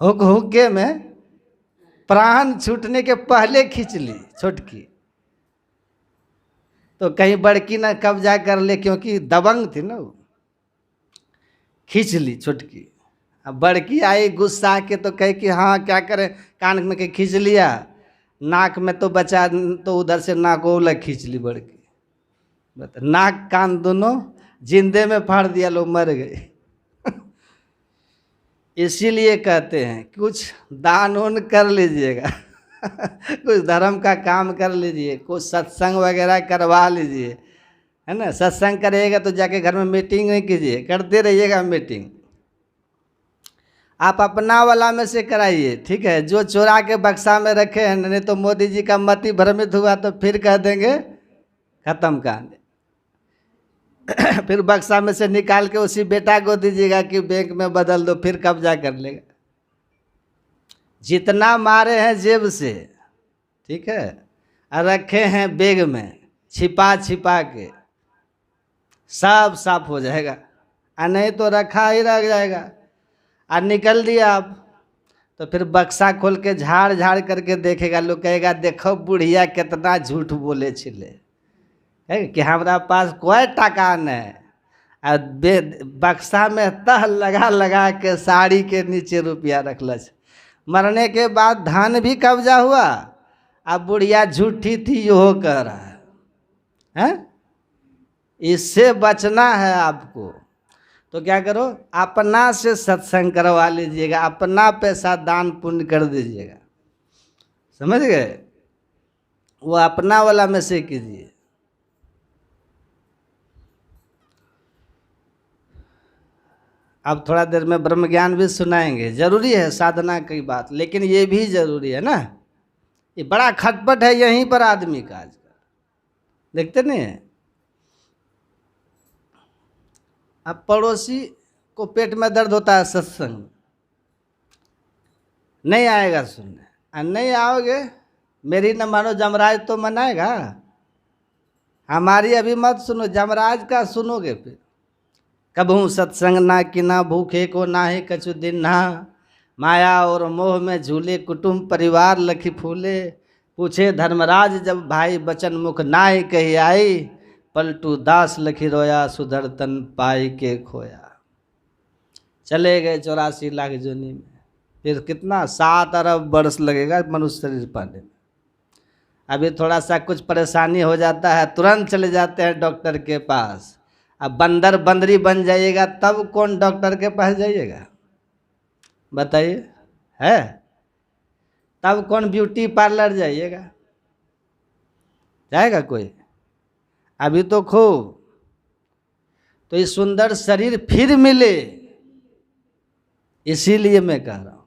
हुक्के में, प्राण छूटने के पहले खींच ली छोटकी, तो कहीं बड़की ना कब्जा कर ले, क्योंकि दबंग थी ना वो, खींच ली छोटकी। अब बड़की आई गुस्सा के, तो कहे कि हाँ क्या करें, कान में के खींच लिया, नाक में तो बचा, तो उधर से नाक वाला खींच ली बड़की, नाक कान दोनों जिंदे में फाड़ दिया, लोग मर गए। इसीलिए कहते हैं कुछ दान उन कर लीजिएगा, कुछ धर्म का काम कर लीजिए, कुछ सत्संग वगैरह करवा लीजिए, है ना। सत्संग करिएगा तो जाके घर में मीटिंग नहीं कीजिए, करते रहिएगा मीटिंग। आप अपना वाला में से कराइए, ठीक है। जो चोरा के बक्सा में रखे हैं, नहीं तो मोदी जी का मति भ्रमित हुआ तो फिर कह देंगे खत्म कहानी। फिर बक्सा में से निकाल के उसी बेटा को दीजिएगा कि बैंक में बदल दो, फिर कब्जा कर लेगा। जितना मारे हैं जेब से, ठीक है, और रखे हैं बैग में छिपा छिपा के, सब साफ हो जाएगा। और नहीं तो रखा ही रह जाएगा। और निकल दिया आप तो फिर बक्सा खोल के झाड़ झाड़ करके देखेगा, लोग कहेगा देखो बुढ़िया कितना झूठ बोले छिले है कि हमारा पास कोई टका नहीं। और बक्सा में तह लगा लगा के साड़ी के नीचे रुपया रखल। मरने के बाद धन भी कब्जा हुआ। अब बुढ़िया झूठी थी यो कह रहा है। इससे बचना है आपको तो क्या करो, अपना से सत्संग करवा लीजिएगा, अपना पैसा दान पुण्य कर दीजिएगा, समझ गए। वो अपना वाला में से कीजिए। अब थोड़ा देर में ब्रह्म ज्ञान भी सुनाएंगे, जरूरी है साधना की बात, लेकिन ये भी जरूरी है ना। ये बड़ा खटपट है यहीं पर आदमी का आजकल, देखते नहीं है। अब पड़ोसी को पेट में दर्द होता है, सत्संग नहीं आएगा सुनने, और नहीं आओगे मेरी न मानो जमराज तो मनाएगा। हमारी अभी मत सुनो, जमराज का सुनोगे फिर। कबहू सत्संग ना किना, भूखे को ना ही कछु दिन ना, माया और मोह में झूले कुटुंब परिवार लखी फूले। पूछे धर्मराज जब भाई बचन मुख नाई कही आई, पलटू दास लखी रोया सुधर तन पाई के खोया। चले गए 84 लाख जोनी में, फिर कितना 7 अरब वर्ष लगेगा मनुष्य शरीर पाने में। अभी थोड़ा सा कुछ परेशानी हो जाता है तुरंत चले जाते हैं डॉक्टर के पास। अब बंदर बंदरी बन जाइएगा तब कौन डॉक्टर के पास जाइएगा बताइए, है? तब कौन ब्यूटी पार्लर जाइएगा, जाएगा कोई? अभी तो खूब तो ये सुंदर शरीर फिर मिले, इसीलिए मैं कह रहा हूं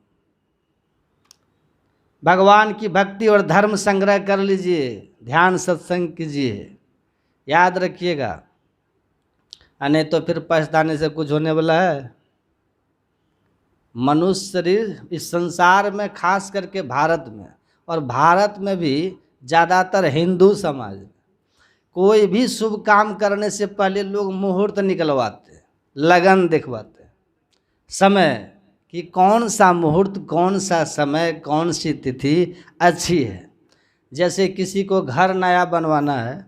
भगवान की भक्ति और धर्म संग्रह कर लीजिए, ध्यान सत्संग कीजिए, याद रखिएगा। नहीं तो फिर पछताने से कुछ होने वाला है। मनुष्य शरीर इस संसार में, खास करके भारत में, और भारत में भी ज़्यादातर हिंदू समाज में, कोई भी शुभ काम करने से पहले लोग मुहूर्त निकलवाते, लगन दिखवाते, समय कि कौन सा मुहूर्त, कौन सा समय, कौन सी तिथि अच्छी है। जैसे किसी को घर नया बनवाना है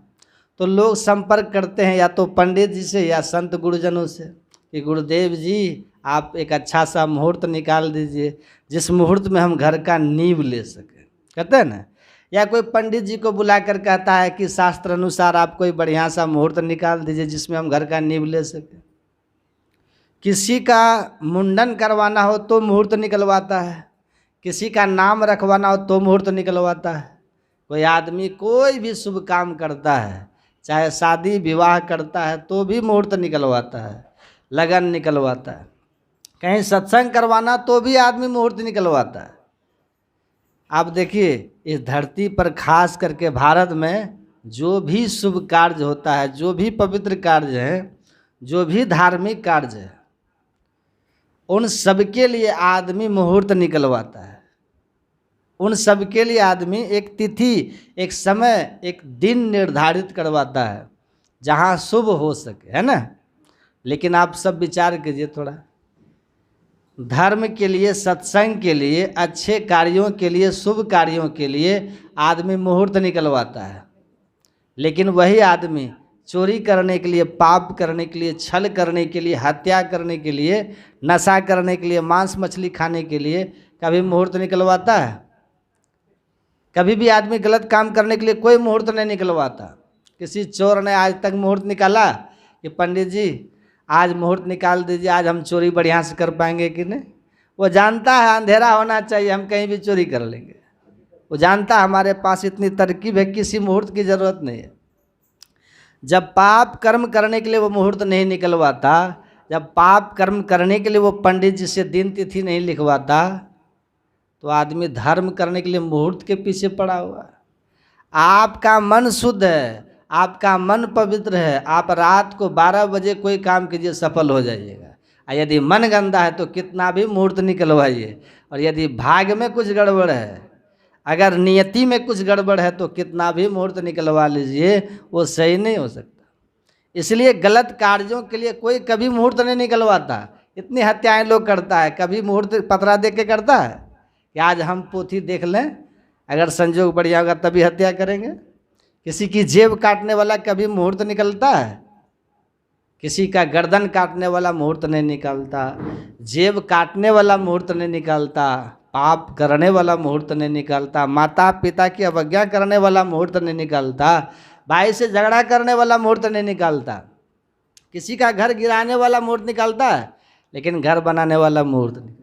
तो लोग संपर्क करते हैं या तो पंडित जी से या संत गुरुजनों से कि गुरुदेव जी आप एक अच्छा सा मुहूर्त निकाल दीजिए जिस मुहूर्त में हम घर का नींव ले सकें, कहते हैं ना। या कोई पंडित जी को बुलाकर कहता है कि शास्त्र अनुसार आप कोई बढ़िया सा मुहूर्त निकाल दीजिए जिसमें हम घर का नींव ले सकें। किसी का मुंडन करवाना हो तो मुहूर्त निकलवाता है, किसी का नाम रखवाना हो तो मुहूर्त निकलवाता है। कोई आदमी कोई भी शुभ काम करता है, चाहे शादी विवाह करता है तो भी मुहूर्त निकलवाता है, लगन निकलवाता है। कहीं सत्संग करवाना तो भी आदमी मुहूर्त निकलवाता है। आप देखिए इस धरती पर खास करके भारत में जो भी शुभ कार्य होता है, जो भी पवित्र कार्य है, जो भी धार्मिक कार्य है, उन सबके लिए आदमी मुहूर्त निकलवाता है। उन सबके लिए आदमी एक तिथि, एक समय, एक दिन निर्धारित करवाता है जहाँ शुभ हो सके, है ना। लेकिन आप सब विचार कीजिए थोड़ा, धर्म के लिए, सत्संग के लिए, अच्छे कार्यों के लिए, शुभ कार्यों के लिए आदमी मुहूर्त निकलवाता है, लेकिन वही आदमी चोरी करने के लिए, पाप करने के लिए, छल करने के लिए, हत्या करने के लिए, नशा करने के लिए, मांस मछली खाने के लिए कभी मुहूर्त निकलवाता है? कभी भी आदमी गलत काम करने के लिए कोई मुहूर्त नहीं निकलवाता। किसी चोर ने आज तक मुहूर्त निकाला कि पंडित जी आज मुहूर्त निकाल दीजिए, आज हम चोरी बढ़िया से कर पाएंगे कि नहीं? वो जानता है अंधेरा होना चाहिए, हम कहीं भी चोरी कर लेंगे। वो जानता है हमारे पास इतनी तरकीब है, किसी मुहूर्त की ज़रूरत नहीं है। जब पाप कर्म करने के लिए वो मुहूर्त नहीं निकलवाता, जब पाप कर्म करने के लिए वो पंडित जी से दिन तिथि नहीं लिखवाता तो आदमी धर्म करने के लिए मुहूर्त के पीछे पड़ा हुआ। आपका मन शुद्ध है, आपका मन पवित्र है, आप रात को 12 बजे कोई काम कीजिए, सफल हो जाइएगा। और यदि मन गंदा है तो कितना भी मुहूर्त निकलवाइए, और यदि भाग्य में कुछ गड़बड़ है, अगर नियति में कुछ गड़बड़ है तो कितना भी मुहूर्त निकलवा लीजिए, वो सही नहीं हो सकता। इसलिए गलत कार्यों के लिए कोई कभी मुहूर्त नहीं निकलवाता। इतनी हत्याएं लोग करता है, कभी मुहूर्त पतरा देख के करता है कि आज हम पोथी देख लें, अगर संजोग बढ़िया होगा तभी हत्या करेंगे। किसी की जेब काटने वाला कभी मुहूर्त निकलता है? किसी का गर्दन काटने वाला मुहूर्त नहीं निकलता, जेब काटने वाला मुहूर्त नहीं निकलता, पाप करने वाला मुहूर्त नहीं निकलता, माता पिता की अवज्ञा करने वाला मुहूर्त नहीं निकलता, भाई से झगड़ा करने वाला मुहूर्त नहीं निकलता। किसी का घर गिराने वाला मुहूर्त निकलता है, लेकिन घर बनाने वाला मुहूर्त निकलता।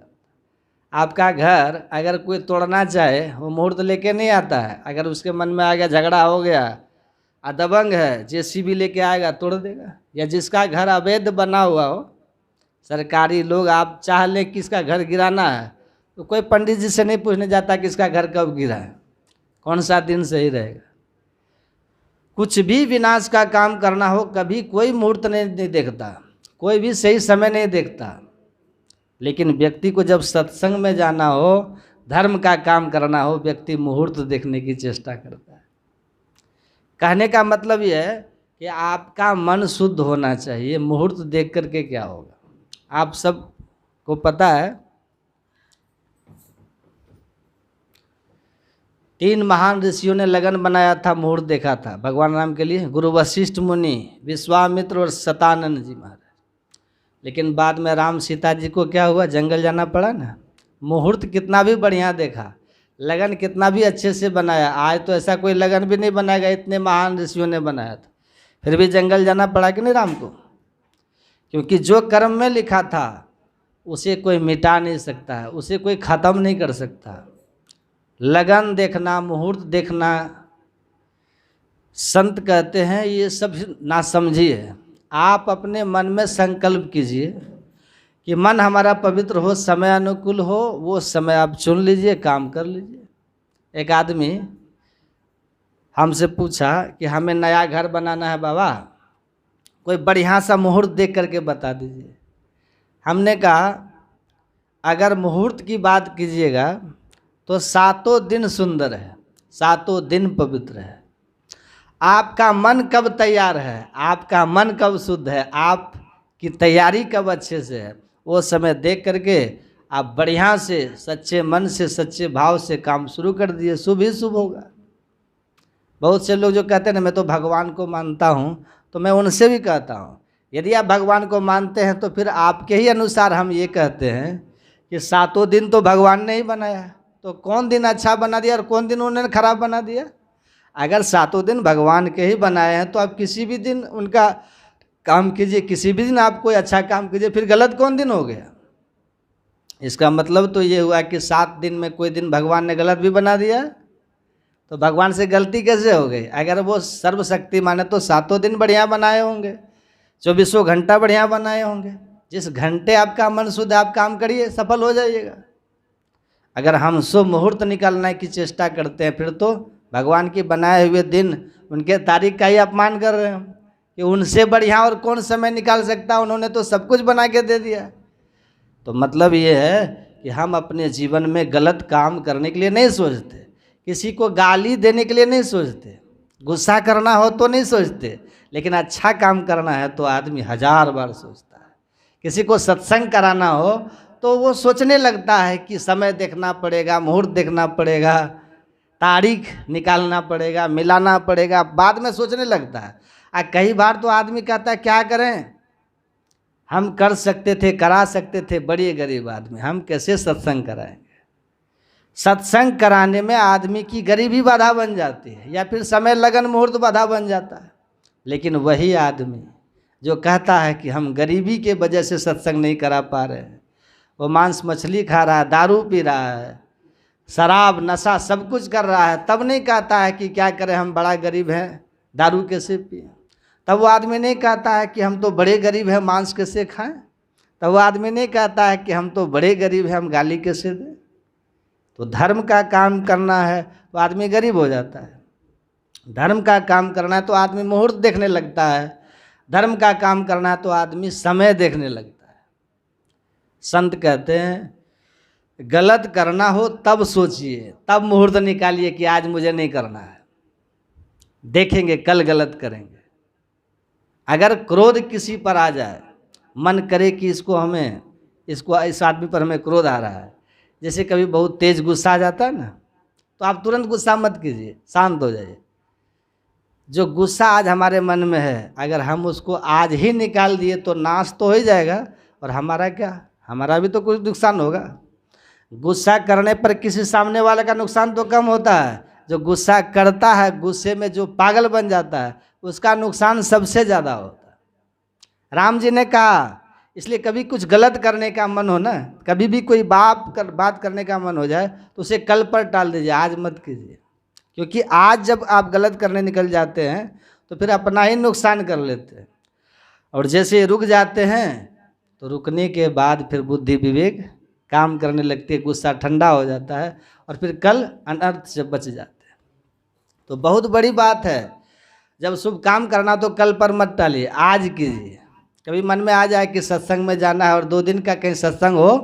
आपका घर अगर कोई तोड़ना चाहे वो मुहूर्त लेके नहीं आता है। अगर उसके मन में आ गया झगड़ा हो गया, दबंग है, जेसीबी लेके आएगा तोड़ देगा। या जिसका घर अवैध बना हुआ हो, सरकारी लोग, आप चाह लें किसका घर गिराना है तो कोई पंडित जी से नहीं पूछने जाता किसका घर कब गिरा है, कौन सा दिन सही रहेगा। कुछ भी विनाश का काम करना हो कभी कोई मुहूर्त नहीं देखता, कोई भी सही समय नहीं देखता। लेकिन व्यक्ति को जब सत्संग में जाना हो, धर्म का काम करना हो, व्यक्ति मुहूर्त देखने की चेष्टा करता है। कहने का मतलब यह है कि आपका मन शुद्ध होना चाहिए। मुहूर्त देख करके क्या होगा, आप सब को पता है। 3 महान ऋषियों ने लगन बनाया था, मुहूर्त देखा था भगवान राम के लिए, गुरु वशिष्ठ मुनि, विश्वामित्र और शतानंद जी महाराज। लेकिन बाद में राम सीता जी को क्या हुआ, जंगल जाना पड़ा ना। मुहूर्त कितना भी बढ़िया देखा, लगन कितना भी अच्छे से बनाया, आज तो ऐसा कोई लगन भी नहीं बनाएगा, इतने महान ऋषियों ने बनाया था, फिर भी जंगल जाना पड़ा कि नहीं राम को। क्योंकि जो कर्म में लिखा था उसे कोई मिटा नहीं सकता है, उसे कोई ख़त्म नहीं कर सकता। लगन देखना, मुहूर्त देखना, संत कहते हैं ये सब नासमझी है। आप अपने मन में संकल्प कीजिए कि मन हमारा पवित्र हो, समय अनुकूल हो, वो समय आप चुन लीजिए, काम कर लीजिए। एक आदमी हमसे पूछा कि हमें नया घर बनाना है बाबा, कोई बढ़िया सा मुहूर्त देख करके बता दीजिए। हमने कहा अगर मुहूर्त की बात कीजिएगा तो 7 दिन सुंदर है, 7 दिन पवित्र है। आपका मन कब तैयार है, आपका मन कब शुद्ध है, आपकी तैयारी कब अच्छे से है, वो समय देख करके आप बढ़िया से, सच्चे मन से, सच्चे भाव से काम शुरू कर दिए, शुभ ही शुभ होगा। बहुत से लोग जो कहते हैं ना मैं तो भगवान को मानता हूँ, तो मैं उनसे भी कहता हूँ यदि आप भगवान को मानते हैं तो फिर आपके ही अनुसार हम ये कहते हैं कि 7 दिन तो भगवान ने ही बनाया, तो कौन दिन अच्छा बना दिया और कौन दिन उन्होंने खराब बना दिया। अगर 7 दिन भगवान के ही बनाए हैं तो आप किसी भी दिन उनका काम कीजिए, किसी भी दिन आप कोई अच्छा काम कीजिए, फिर गलत कौन दिन हो गया। इसका मतलब तो ये हुआ कि 7 दिन में कोई दिन भगवान ने गलत भी बना दिया, तो भगवान से गलती कैसे हो गई। अगर वो सर्वशक्तिमान है तो 7 दिन बढ़िया बनाए होंगे, 24 घंटा बढ़िया बनाए होंगे। जिस घंटे आपका मन शुद्ध, आप काम करिए, सफल हो जाइएगा। अगर हम शुभ मुहूर्त निकालने की चेष्टा करते हैं फिर तो भगवान के बनाए हुए दिन, उनके तारीख का ही अपमान कर रहे हैं हम कि उनसे बढ़िया और कौन समय निकाल सकता, उन्होंने तो सब कुछ बना के दे दिया। तो मतलब ये है कि हम अपने जीवन में गलत काम करने के लिए नहीं सोचते, किसी को गाली देने के लिए नहीं सोचते, गुस्सा करना हो तो नहीं सोचते, लेकिन अच्छा काम करना है तो आदमी 1000 बार सोचता है। किसी को सत्संग कराना हो तो वो सोचने लगता है कि समय देखना पड़ेगा, मुहूर्त देखना पड़ेगा, तारीख निकालना पड़ेगा, मिलाना पड़ेगा, बाद में सोचने लगता है। कई बार तो आदमी कहता है क्या करें, हम कर सकते थे, करा सकते थे, बड़ी गरीब आदमी, हम कैसे सत्संग कराएंगे। सत्संग कराने में आदमी की गरीबी बाधा बन जाती है, या फिर समय लगन मुहूर्त बाधा बन जाता है। लेकिन वही आदमी जो कहता है कि हम गरीबी के वजह से सत्संग नहीं करा पा रहे हैं, वो मांस मछली खा रहा है, दारू पी रहा है, शराब नशा सब कुछ कर रहा है, तब नहीं कहता है कि क्या करें हम बड़ा गरीब हैं, दारू कैसे पिए। तब वो आदमी नहीं कहता है कि हम तो बड़े गरीब हैं, मांस कैसे खाएं। तो वो आदमी नहीं कहता है कि हम तो बड़े गरीब हैं, हम गाली कैसे दें। तो धर्म का काम करना है तो आदमी गरीब हो जाता है, धर्म का काम करना है तो आदमी मुहूर्त देखने लगता है, धर्म का काम करना है तो आदमी समय देखने लगता है। संत कहते हैं गलत करना हो तब सोचिए, तब मुहूर्त निकालिए कि आज मुझे नहीं करना है, देखेंगे कल गलत करेंगे। अगर क्रोध किसी पर आ जाए, मन करे कि इसको इस आदमी पर हमें क्रोध आ रहा है, जैसे कभी बहुत तेज गुस्सा आ जाता है ना, तो आप तुरंत गुस्सा मत कीजिए, शांत हो जाइए। जो गुस्सा आज हमारे मन में है, अगर हम उसको आज ही निकाल दिए तो नाश तो हो ही जाएगा, और हमारा क्या, हमारा भी तो कुछ नुकसान होगा। गुस्सा करने पर किसी सामने वाले का नुकसान तो कम होता है, जो गुस्सा करता है, गुस्से में जो पागल बन जाता है, उसका नुकसान सबसे ज़्यादा होता है। राम जी ने कहा, इसलिए कभी कुछ गलत करने का मन हो ना, कभी भी कोई बात करने का मन हो जाए तो उसे कल पर टाल दीजिए, आज मत कीजिए। क्योंकि आज जब आप गलत करने निकल जाते हैं तो फिर अपना ही नुकसान कर लेते हैं। और जैसे रुक जाते हैं तो रुकने के बाद फिर बुद्धि विवेक काम करने लगती है, गुस्सा ठंडा हो जाता है और फिर कल अनर्थ से बच जाते हैं। तो बहुत बड़ी बात है, जब शुभ काम करना तो कल पर मत टालिए, आज कीजिए। कभी मन में आ जाए कि सत्संग में जाना है और 2 दिन का कहीं सत्संग हो,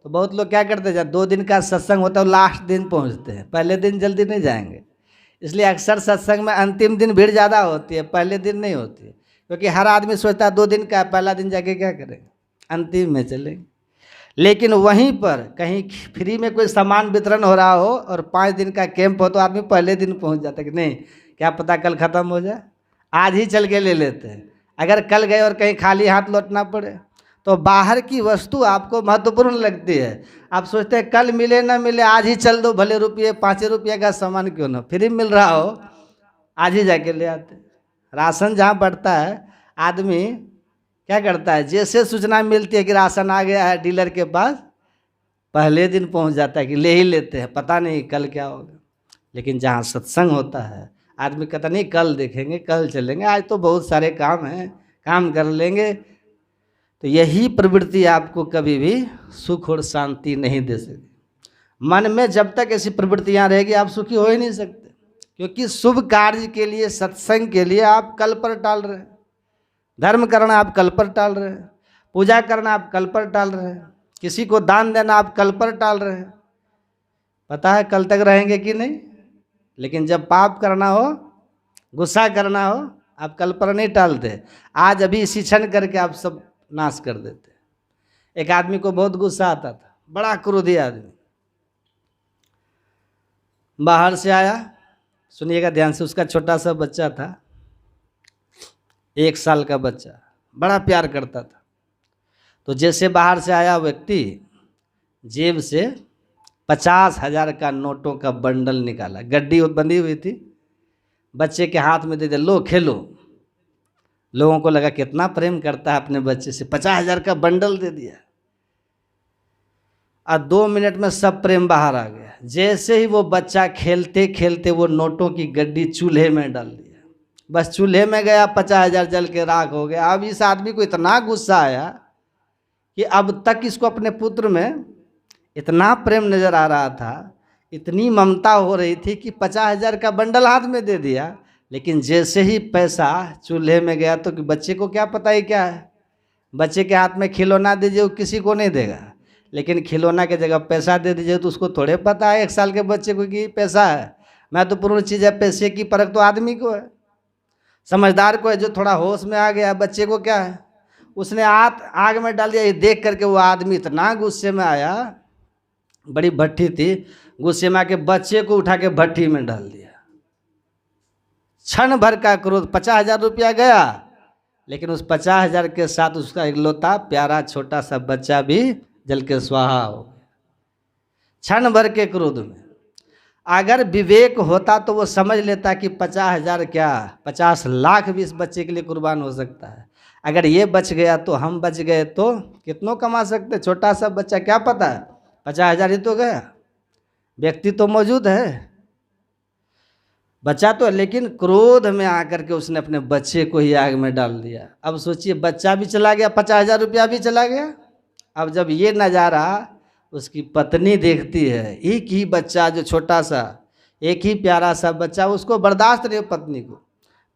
तो बहुत लोग क्या करते हैं, जब 2 दिन का सत्संग होता है लास्ट दिन पहुंचते हैं, पहले दिन जल्दी नहीं जाएंगे। इसलिए अक्सर सत्संग में अंतिम दिन भीड़ ज़्यादा होती है, पहले दिन नहीं होती है। क्योंकि हर आदमी सोचता है 2 दिन का, पहला दिन जाके क्या करेंगे, अंतिम में चलेंगे। लेकिन वहीं पर कहीं फ्री में कोई सामान वितरण हो रहा हो और 5 दिन का कैंप हो तो आदमी पहले दिन पहुंच जाता है कि नहीं, क्या पता कल ख़त्म हो जाए, आज ही चल के ले लेते हैं। अगर कल गए और कहीं खाली हाथ लौटना पड़े, तो बाहर की वस्तु आपको महत्वपूर्ण लगती है। आप सोचते हैं कल मिले ना मिले, आज ही चल दो, भले रुपये 5 रुपये का सामान क्यों ना फ्री मिल रहा हो, आज ही जाके ले आते। राशन जहाँ बढ़ता है, आदमी क्या करता है, जैसे सूचना मिलती है कि राशन आ गया है डीलर के पास, पहले दिन पहुंच जाता है कि ले ही लेते हैं, पता नहीं कल क्या होगा। लेकिन जहाँ सत्संग होता है, आदमी कहता नहीं कल देखेंगे, कल चलेंगे, आज तो बहुत सारे काम हैं, काम कर लेंगे। तो यही प्रवृत्ति आपको कभी भी सुख और शांति नहीं दे सकती। मन में जब तक ऐसी प्रवृत्तियाँ रहेगी आप सुखी हो ही नहीं सकते। क्योंकि शुभ कार्य के लिए, सत्संग के लिए आप कल पर टाल रहे हैं, धर्म करना आप कल पर टाल रहे हैं, पूजा करना आप कल पर टाल रहे हैं, किसी को दान देना आप कल पर टाल रहे हैं। पता है कल तक रहेंगे कि नहीं, लेकिन जब पाप करना हो, गुस्सा करना हो, आप कल पर नहीं टालते, आज अभी इसी क्षण करके आप सब नाश कर देते। एक आदमी को बहुत गुस्सा आता था, बड़ा क्रोधी आदमी, बाहर से आया, सुनिएगा ध्यान से, उसका छोटा सा बच्चा था, 1 साल का बच्चा, बड़ा प्यार करता था। तो जैसे बाहर से आया व्यक्ति, जेब से 50,000 का नोटों का बंडल निकाला, गड्डी बंधी हुई थी, बच्चे के हाथ में दे दिया, लो खेलो। लोगों को लगा कितना प्रेम करता है अपने बच्चे से, 50,000 का बंडल दे दिया। और 2 मिनट में सब प्रेम बाहर आ गया। जैसे ही वो बच्चा खेलते खेलते वो नोटों की गड्डी चूल्हे में डाल दिया, बस चूल्हे में गया, 50,000 जल के राख हो गया। अब इस आदमी को इतना गुस्सा आया कि अब तक इसको अपने पुत्र में इतना प्रेम नज़र आ रहा था, इतनी ममता हो रही थी कि 50,000 का बंडल हाथ में दे दिया। लेकिन जैसे ही पैसा चूल्हे में गया तो कि बच्चे को क्या पता ही क्या है, बच्चे के हाथ में खिलौना दीजिए वो किसी को नहीं देगा, लेकिन खिलौना के जगह पैसा दे दीजिए तो उसको थोड़े पता है 1 साल के बच्चे को कि पैसा है। महत्वपूर्ण चीज़ है, पैसे की परख तो आदमी को है, समझदार को है, जो थोड़ा होश में आ गया। बच्चे को क्या है, उसने आग में डाल दिया। ये देख करके वो आदमी इतना गुस्से में आया, बड़ी भट्ठी थी, गुस्से में आके बच्चे को उठा के भट्ठी में डाल दिया। क्षण भर का क्रोध, 50,000 रुपया गया, लेकिन उस 50,000 के साथ उसका इकलौता प्यारा छोटा सा बच्चा भी जल के स्वाहा हो गया, क्षण भर के क्रोध में। अगर विवेक होता तो वो समझ लेता कि 50,000 क्या, 50 लाख भी इस बच्चे के लिए कुर्बान हो सकता है। अगर ये बच गया तो हम बच गए तो कितनों कमा सकते। छोटा सा बच्चा, क्या पता है 50,000 ही तो गया, व्यक्ति तो मौजूद है। बच्चा तो, लेकिन क्रोध में आकर के उसने अपने बच्चे को ही आग में डाल दिया। अब सोचिए, बच्चा भी चला गया, 50,000 रुपया भी चला गया। अब जब ये नज़ारा उसकी पत्नी देखती है, एक ही बच्चा जो छोटा सा, एक ही प्यारा सा बच्चा, उसको बर्दाश्त नहीं, पत्नी को,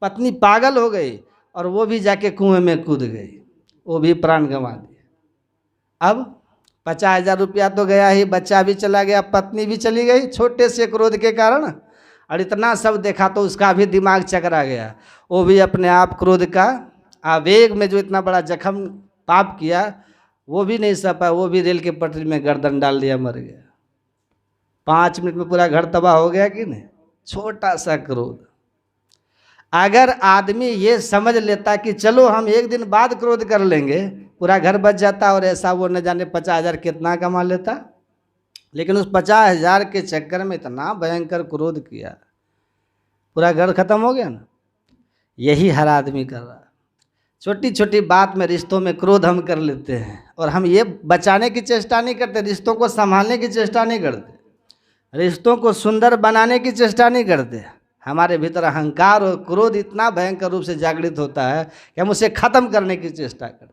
पत्नी पागल हो गई और वो भी जाके कुएं में कूद गई, वो भी प्राण गंवा दिया। अब 50,000 रुपया तो गया ही, बच्चा भी चला गया, पत्नी भी चली गई छोटे से क्रोध के कारण। और इतना सब देखा तो उसका भी दिमाग चकरा गया, वो भी अपने आप क्रोध का आवेग में जो इतना बड़ा जख्म पाप किया वो भी नहीं सह पाया, वो भी रेल के पटरी में गर्दन डाल दिया, मर गया। 5 मिनट में पूरा घर तबाह हो गया कि नहीं? छोटा सा क्रोध। अगर आदमी ये समझ लेता कि चलो हम एक दिन बाद क्रोध कर लेंगे, पूरा घर बच जाता, और ऐसा वो न जाने 50,000 कितना कमा लेता। लेकिन उस 50,000 के चक्कर में इतना भयंकर क्रोध किया, पूरा घर खत्म हो गया ना। यही हर आदमी कर रहा है। छोटी छोटी बात में, रिश्तों में क्रोध हम कर लेते हैं, और हम ये बचाने की चेष्टा नहीं करते, रिश्तों को संभालने की चेष्टा नहीं करते, रिश्तों को सुंदर बनाने की चेष्टा नहीं करते। हमारे भीतर अहंकार और क्रोध इतना भयंकर रूप से जागृत होता है कि हम उसे ख़त्म करने की चेष्टा करते हैं।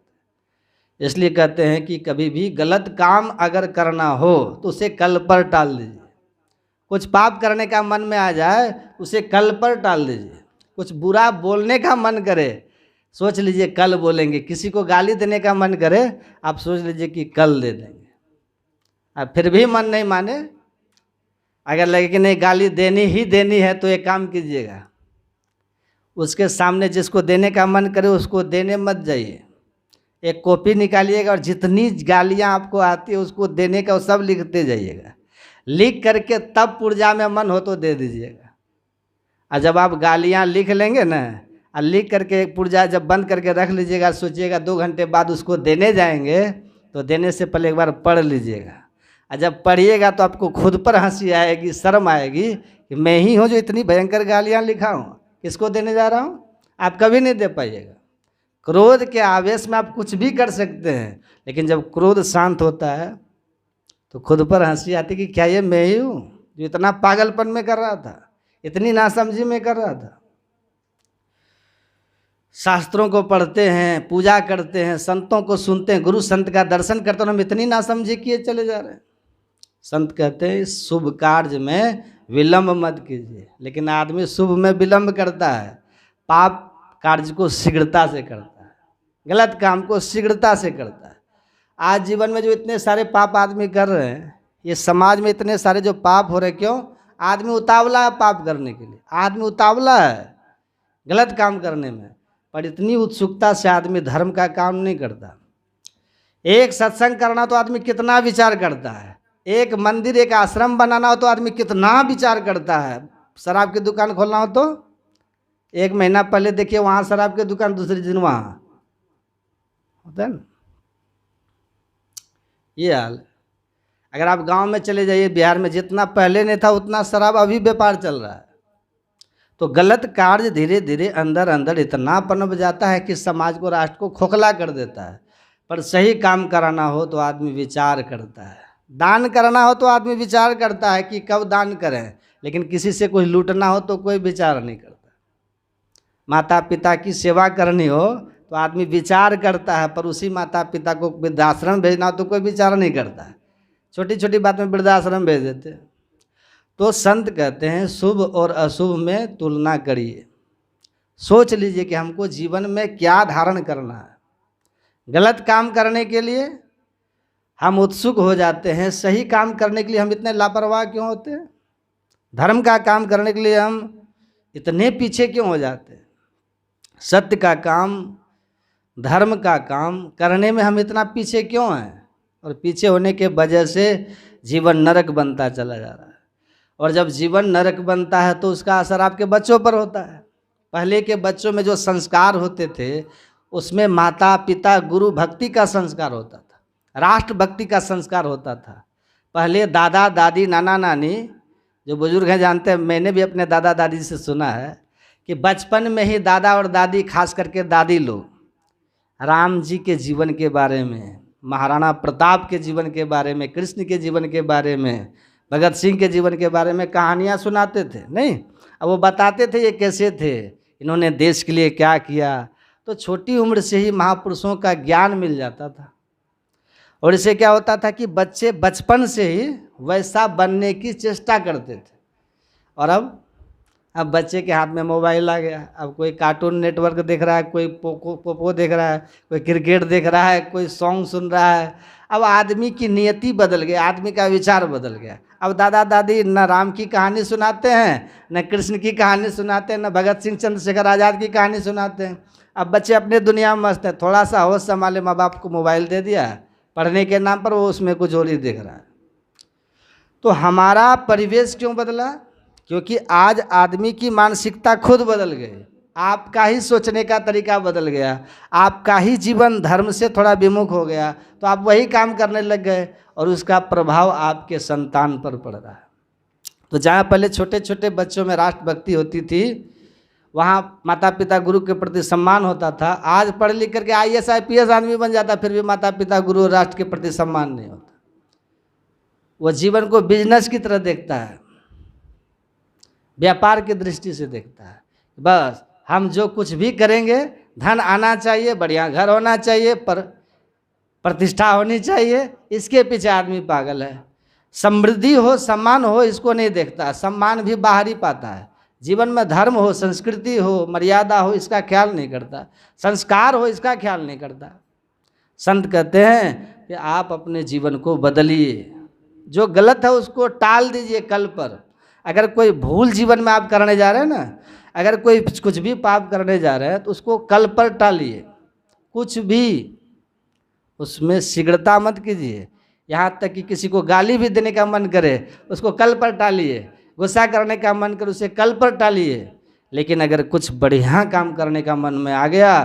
इसलिए कहते हैं कि कभी भी गलत काम अगर करना हो तो उसे कल पर टाल दीजिए। कुछ पाप करने का मन में आ जाए, उसे कल पर टाल दीजिए। कुछ बुरा बोलने का मन करे, सोच लीजिए कल बोलेंगे। किसी को गाली देने का मन करे, आप सोच लीजिए कि कल दे देंगे। अब फिर भी मन नहीं माने, अगर लगे कि नहीं गाली देनी ही देनी है, तो एक काम कीजिएगा, उसके सामने जिसको देने का मन करे उसको देने मत जाइए। एक कॉपी निकालिएगा और जितनी गालियां आपको आती है उसको देने का, वो सब लिखते जाइएगा। लिख करके तब पुर्जा में मन हो तो दे दीजिएगा। और जब आप गालियां लिख लेंगे ना, और लिख करके पुर्जा जब बंद करके रख लीजिएगा, सोचिएगा 2 घंटे बाद उसको देने जाएंगे, तो देने से पहले एक बार पढ़ लीजिएगा। और जब पढ़िएगा तो आपको खुद पर हंसी आएगी, शर्म आएगी कि मैं ही हूँ जो इतनी भयंकर गालियाँ लिखा हूँ, किसको देने जा रहा हूँ। आप कभी नहीं दे पाइएगा। क्रोध के आवेश में आप कुछ भी कर सकते हैं, लेकिन जब क्रोध शांत होता है तो खुद पर हंसी आती कि क्या ये मैं ही हूँ जो इतना पागलपन में कर रहा था, इतनी नासमझी में कर रहा था। शास्त्रों को पढ़ते हैं, पूजा करते हैं, संतों को सुनते हैं, गुरु संत का दर्शन करते हैं, हम इतनी नासमझी किए चले जा रहे हैं। संत कहते हैं शुभ कार्य में विलंब मत कीजिए, लेकिन आदमी शुभ में विलंब करता है, पाप कार्य को शीघ्रता से करता है, गलत काम को शीघ्रता से करता है। आज जीवन में जो इतने सारे पाप आदमी कर रहे हैं, ये समाज में इतने सारे जो पाप हो रहे, क्यों? आदमी उतावला है पाप करने के लिए, आदमी उतावला है गलत काम करने में, पर इतनी उत्सुकता से आदमी धर्म का काम नहीं करता। एक सत्संग करना तो आदमी कितना विचार करता है, एक मंदिर एक आश्रम बनाना हो तो आदमी कितना विचार करता है, शराब की दुकान खोलना हो तो 1 महीना पहले देखिए वहाँ शराब की दुकान, दूसरे दिन वहाँ होता है ना, ये हाल। अगर आप गांव में चले जाइए, बिहार में जितना पहले नहीं था उतना शराब अभी व्यापार चल रहा है। तो गलत कार्य धीरे धीरे अंदर अंदर इतना पनप जाता है कि समाज को, राष्ट्र को खोखला कर देता है। पर सही काम कराना हो तो आदमी विचार करता है, दान करना हो तो आदमी विचार करता है कि कब दान करें, लेकिन किसी से कुछ लूटना हो तो कोई विचार नहीं करता। माता पिता की सेवा करनी हो तो आदमी विचार करता है, पर उसी माता पिता को वृद्धाश्रम भेजना हो तो कोई विचार नहीं करता है, छोटी छोटी बात में वृद्धाश्रम भेज देते हैं। तो संत कहते हैं शुभ और अशुभ में तुलना करिए, सोच लीजिए कि हमको जीवन में क्या धारण करना है। गलत काम करने के लिए हम उत्सुक हो जाते हैं, सही काम करने के लिए हम इतने लापरवाह क्यों होते हैं, धर्म का काम करने के लिए हम इतने पीछे क्यों हो जाते हैं, सत्य का काम, धर्म का काम करने में हम इतना पीछे क्यों हैं, और पीछे होने के वजह से जीवन नरक बनता चला जा रहा है। और जब जीवन नरक बनता है तो उसका असर आपके बच्चों पर होता है। पहले के बच्चों में जो संस्कार होते थे उसमें माता पिता गुरु भक्ति का संस्कार होता था, राष्ट्र भक्ति का संस्कार होता था। पहले दादा दादी नाना नानी, जो बुजुर्ग हैं जानते हैं, मैंने भी अपने दादा दादी से सुना है कि बचपन में ही दादा और दादी, खास करके दादी लोग, राम जी के जीवन के बारे में, महाराणा प्रताप के जीवन के बारे में, कृष्ण के जीवन के बारे में, भगत सिंह के जीवन के बारे में कहानियाँ सुनाते थे नहीं, अब वो बताते थे ये कैसे थे, इन्होंने देश के लिए क्या किया। तो छोटी उम्र से ही महापुरुषों का ज्ञान मिल जाता था, और इससे क्या होता था कि बच्चे बचपन से ही वैसा बनने की चेष्टा करते थे। और अब बच्चे के हाथ में मोबाइल आ गया, अब कोई कार्टून नेटवर्क देख रहा है, कोई पोपो देख रहा है, कोई क्रिकेट देख रहा है, कोई सॉन्ग सुन रहा है। अब आदमी की नियति बदल गई, आदमी का विचार बदल गया। अब दादा दादी न राम की कहानी सुनाते हैं, न कृष्ण की कहानी सुनाते हैं, न भगत सिंह चंद्रशेखर आज़ाद की कहानी सुनाते हैं। अब बच्चे अपने दुनिया में मस्त है, थोड़ा सा होश संभाले माँ बाप को मोबाइल दे दिया, पढ़ने के नाम पर वो उसमें कुछ और ही देख रहा है। तो हमारा परिवेश क्यों बदला? क्योंकि आज आदमी की मानसिकता खुद बदल गई, आपका ही सोचने का तरीका बदल गया, आपका ही जीवन धर्म से थोड़ा विमुख हो गया, तो आप वही काम करने लग गए और उसका प्रभाव आपके संतान पर पड़ रहा है। तो जहाँ पहले छोटे छोटे बच्चों में राष्ट्रभक्ति होती थी, वहाँ माता पिता गुरु के प्रति सम्मान होता था। आज पढ़ लिख करके IAS IPS आदमी बन जाता, फिर भी माता पिता गुरु राष्ट्र के प्रति सम्मान नहीं होता। वो जीवन को बिजनेस की तरह देखता है, व्यापार की दृष्टि से देखता है। बस हम जो कुछ भी करेंगे, धन आना चाहिए, बढ़िया घर होना चाहिए, प्रतिष्ठा होनी चाहिए, इसके पीछे आदमी पागल है। समृद्धि हो, सम्मान हो, इसको नहीं देखता। सम्मान भी बाहर ही पाता है। जीवन में धर्म हो, संस्कृति हो, मर्यादा हो, इसका ख्याल नहीं करता। संस्कार हो, इसका ख्याल नहीं करता। संत कहते हैं कि आप अपने जीवन को बदलिए, जो गलत है उसको टाल दीजिए कल पर। अगर कोई भूल जीवन में आप करने जा रहे हैं ना, अगर कोई कुछ भी पाप करने जा रहे हैं तो उसको कल पर टालिए, कुछ भी उसमें शीघ्रता मत कीजिए। यहाँ तक कि किसी को गाली भी देने का मन करे उसको कल पर टालिए, गुस्सा करने का मन करे उसे कल पर टालिए। लेकिन अगर कुछ बढ़िया काम करने का मन में आ गया,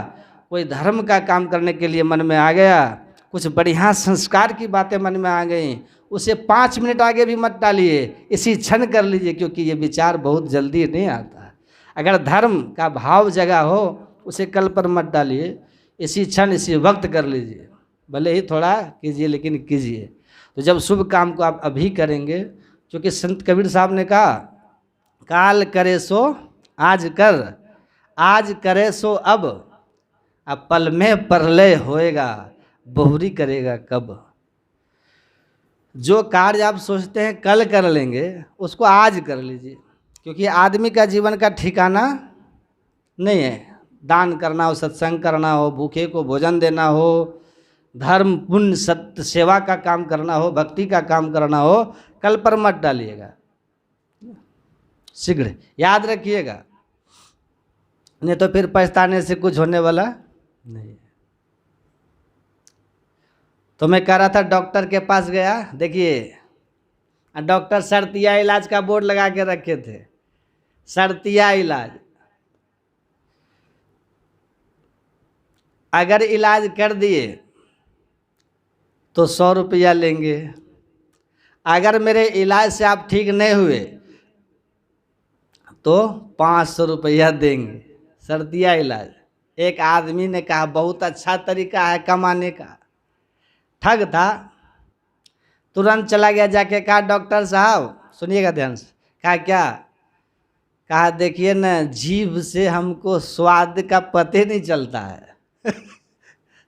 कोई धर्म का काम करने के लिए मन में आ गया, कुछ बढ़िया संस्कार की बातें मन में आ गई, उसे 5 मिनट आगे भी मत टालिए, इसी क्षण कर लीजिए, क्योंकि ये विचार बहुत जल्दी नहीं आता। अगर धर्म का भाव जगा हो उसे कल पर मत डालिए, इसी क्षण इसी वक्त कर लीजिए, भले ही थोड़ा कीजिए लेकिन कीजिए। तो जब शुभ काम को आप अभी करेंगे, क्योंकि संत कबीर साहब ने कहा, काल करे सो आज कर, आज करे सो अब पल में प्रलय होएगा, बहुरी करेगा कब। जो कार्य आप सोचते हैं कल कर लेंगे, उसको आज कर लीजिए, क्योंकि आदमी का जीवन का ठिकाना नहीं है। दान करना हो, सत्संग करना हो, भूखे को भोजन देना हो, धर्म पुण्य सत्य सेवा का काम करना हो, भक्ति का काम करना हो, कल पर मत डालिएगा, शीघ्र याद रखिएगा, नहीं तो फिर पछताने से कुछ होने वाला नहीं। तो मैं कह रहा था, डॉक्टर के पास गया, देखिए डॉक्टर शर्तिया इलाज का बोर्ड लगा के रखे थे, शर्तिया इलाज। अगर इलाज कर दिए तो 100 रुपया लेंगे, अगर मेरे इलाज से आप ठीक नहीं हुए तो 500 रुपया देंगे। शर्तिया इलाज। एक आदमी ने कहा बहुत अच्छा तरीका है कमाने का, ठग था, तुरंत चला गया, जाके कहा डॉक्टर साहब सुनिएगा ध्यान से, कहा क्या? कहा देखिए न, जीभ से हमको स्वाद का पता नहीं चलता है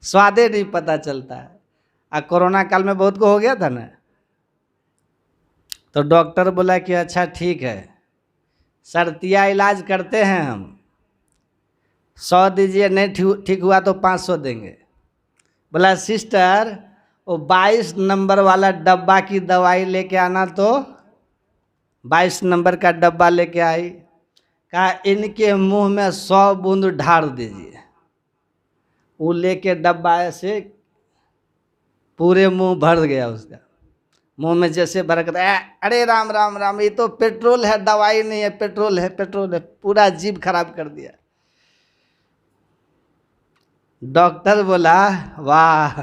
स्वादे नहीं पता चलता है। कोरोना काल में बहुत को हो गया था ना, तो डॉक्टर बोला कि अच्छा ठीक है, शर्तिया इलाज करते हैं हम, 100 दीजिए, नहीं ठीक हुआ तो 500 देंगे। बोला सिस्टर वो 22 नंबर वाला डब्बा की दवाई लेके आना, तो 22 नंबर का डब्बा लेके आई। कहा इनके मुंह में 100 बूंद ढार दीजिए। वो लेके डब्बा ऐसे पूरे मुंह भर गया उसका, मुंह में जैसे भर कर, अरे राम राम राम, ये तो पेट्रोल है, दवाई नहीं है, पेट्रोल है, पेट्रोल है, पूरा जीभ खराब कर दिया। डॉक्टर बोला वाह,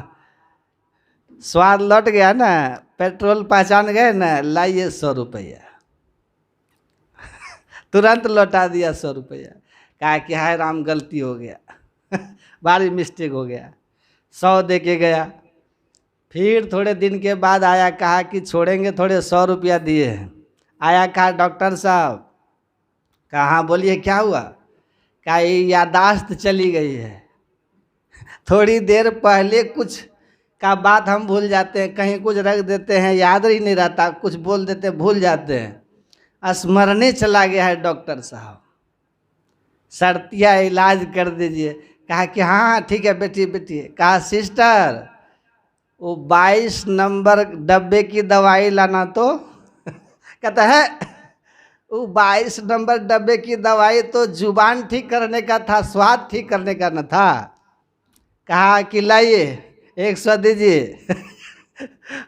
स्वाद लौट गया ना, पेट्रोल पहचान गए ना, लाइए 100 रुपया तुरंत लौटा दिया 100 रुपया। कहा कि हाय राम गलती हो गया भारी मिस्टेक हो गया। 100 दे के गया, फिर थोड़े दिन के बाद आया, कहा कि छोड़ेंगे, थोड़े 100 रुपया दिए हैं। आया, कहा डॉक्टर साहब, कहा हाँ बोलिए क्या हुआ? कहा ये यादाश्त चली गई है, थोड़ी देर पहले कुछ का बात हम भूल जाते हैं, कहीं कुछ रख देते हैं, याद ही नहीं रहता, कुछ बोल देते भूल जाते हैं, स्मरणे चला गया है डॉक्टर साहब, शर्तिया इलाज कर दीजिए। कहा कि हाँ ठीक है बेटी बेटी। कहा सिस्टर वो 22 नंबर डब्बे की दवाई लाना तो। कहता है वो 22 नंबर डब्बे की दवाई तो जुबान ठीक करने का था, स्वाद ठीक करने का न था। कहा कि लाइए 100 दीजिए।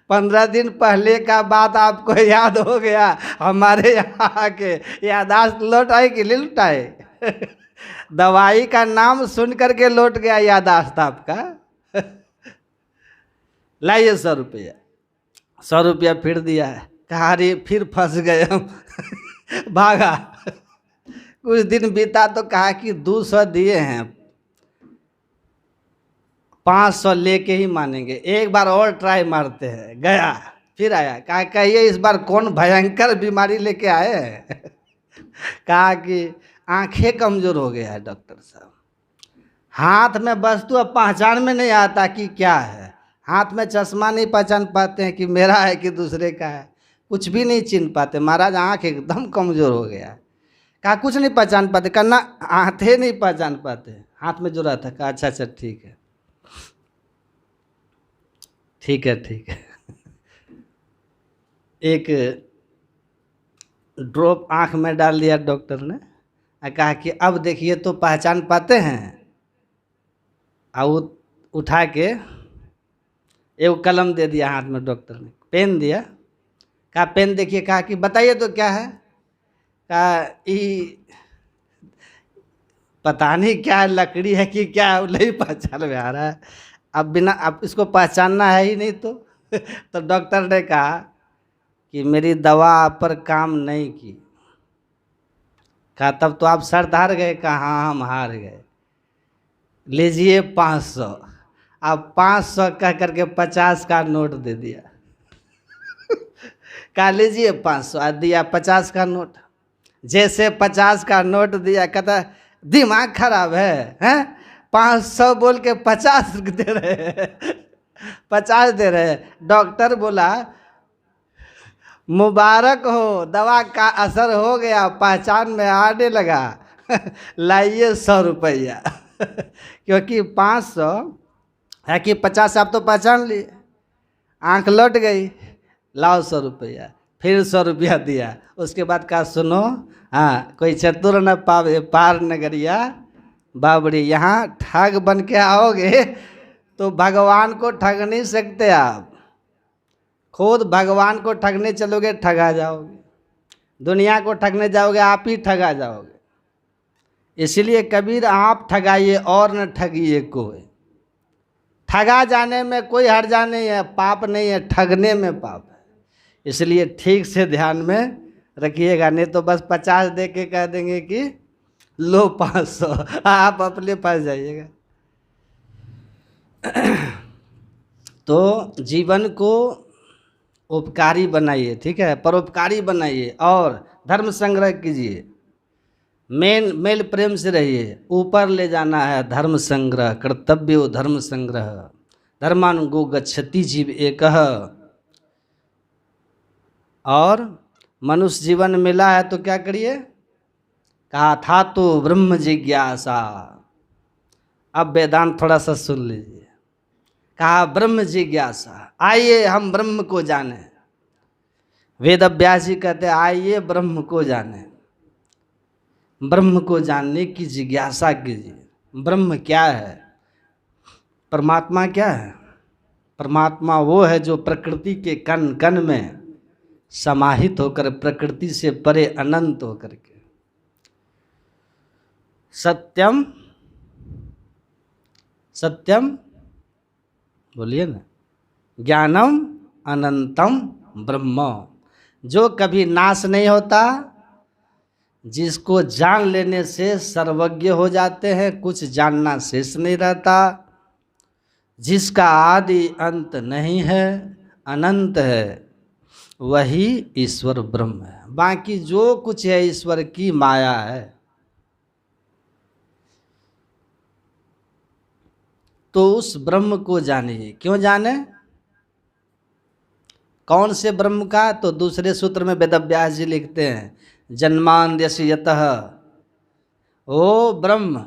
15 दिन पहले का बात आपको याद हो गया, हमारे यहाँ के यादाश्त लौट आए कि लौट आए? दवाई का नाम सुन करके लौट गया यादाश्त आपका। लाइए 100 रुपया। 100 रुपया फिर दिया है। कहा अरे फिर फंस गए हम। भागा। कुछ दिन बीता तो कहा कि 200 दिए हैं, 500 लेके ही मानेंगे, एक बार और ट्राई मारते हैं। गया, फिर आया, कहा कहिए इस बार कौन भयंकर बीमारी लेके आए हैं? कहा कि आंखें कमजोर हो गया है डॉक्टर साहब, हाथ में वस्तु अब पहचान में नहीं आता कि क्या है, हाथ में चश्मा नहीं पहचान पाते हैं कि मेरा है कि दूसरे का है, कुछ भी नहीं चिन्ह पाते महाराज, आँख एकदम कमज़ोर हो गया है। कहा कुछ नहीं पहचान पाते? करना हाथे नहीं पहचान पाते, हाथ में जो रहा था। कहा अच्छा अच्छा ठीक है ठीक है ठीक है। एक ड्रॉप आँख में डाल दिया डॉक्टर ने, कहा कि अब देखिए तो पहचान पाते हैं। और उठा के एक कलम दे दिया हाथ में डॉक्टर ने, पेन दिया। कहा पेन देखिए। कहा कि बताइए तो क्या है? कहा ये पता नहीं क्या है, लकड़ी है कि क्या है, नहीं पहचान में आ रहा है। अब बिना, अब इसको पहचानना है ही नहीं तो। तो डॉक्टर ने कहा कि मेरी दवा आप पर काम नहीं की। कहा तब तो आप सर हार गए? कहा हाँ हम हार गए। लीजिए 500। अब 500 कह करके 50 का नोट दे दिया। कहा लीजिए 500, दिया 50 का नोट। जैसे 50 का नोट दिया, कहता दिमाग खराब है 500 बोल के 50 दे रहे, 50 दे रहे। डॉक्टर बोला मुबारक हो, दवा का असर हो गया, पहचान में आने लगा। लाइए 100 रुपया। क्योंकि 500 है कि 50 आप तो पहचान लिए, आंख लौट गई। लाओ 100 रुपया। फिर 100 रुपया दिया। उसके बाद कहा सुनो, हाँ कोई चतुर न पावे पार नगरिया बाबरी, यहाँ ठग बन के आओगे तो भगवान को ठग नहीं सकते आप, खुद भगवान को ठगने चलोगे ठगा जाओगे, दुनिया को ठगने जाओगे आप ही ठगा जाओगे। इसलिए कबीर आप ठगाइए और न ठगिए कोई। ठगा जाने में कोई हर्जा नहीं है, पाप नहीं है, ठगने में पाप है। इसलिए ठीक से ध्यान में रखिएगा, नहीं तो बस 50 दे के कह देंगे कि लो 500, आप अपने पास जाइएगा। तो जीवन को उपकारी बनाइए, ठीक है, परोपकारी बनाइए और धर्म संग्रह कीजिए, मेल प्रेम से रहिए। ऊपर ले जाना है धर्म संग्रह, कर्तव्य धर्म संग्रह, धर्मानुगो गच्छति जीव एकः। और मनुष्य जीवन मिला है तो क्या करिए? कहा था तो ब्रह्म जिज्ञासा। अब वेदांत थोड़ा सा सुन लीजिए। कहा ब्रह्म जिज्ञासा, आइए हम ब्रह्म को जाने। वेद व्यास जी कहते आइए ब्रह्म को जाने, ब्रह्म को जानने की जिज्ञासा कीजिए। ब्रह्म क्या है? परमात्मा क्या है? परमात्मा वो है जो प्रकृति के कण कण में समाहित होकर, प्रकृति से परे अनंत होकर के, सत्यम सत्यम बोलिए ना, ज्ञानम अनंतम ब्रह्म, जो कभी नाश नहीं होता, जिसको जान लेने से सर्वज्ञ हो जाते हैं, कुछ जानना शेष नहीं रहता, जिसका आदि अंत नहीं है, अनंत है, वही ईश्वर ब्रह्म है। बाकी जो कुछ है ईश्वर की माया है। तो उस ब्रह्म को जानिए। क्यों जाने? कौन से ब्रह्म का? तो दूसरे सूत्र में वेदव्यास जी लिखते हैं, जन्माद्यस्य यतः, वो ब्रह्म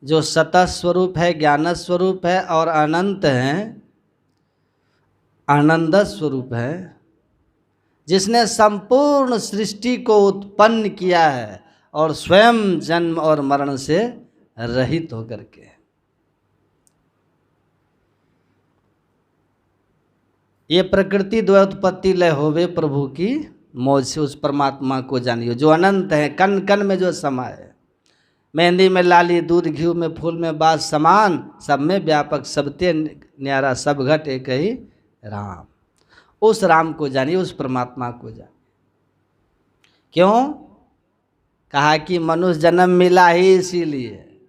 जो सतः स्वरूप है, ज्ञान स्वरूप है और अनंत है, आनंद स्वरूप है, जिसने संपूर्ण सृष्टि को उत्पन्न किया है और स्वयं जन्म और मरण से रहित होकर के। ये प्रकृति द्वयोत्पत्ति लय होवे प्रभु की मौज से उस परमात्मा को जानियो जो अनंत है, कण कण में जो समाये। मेहंदी में लाली, दूध घी में फूल में बात समान, सब में व्यापक, सबते न्यारा, सब घट एक ही राम। उस राम को जानिए, उस परमात्मा को जानिए। क्यों? कहा कि मनुष्य जन्म मिला ही इसीलिए,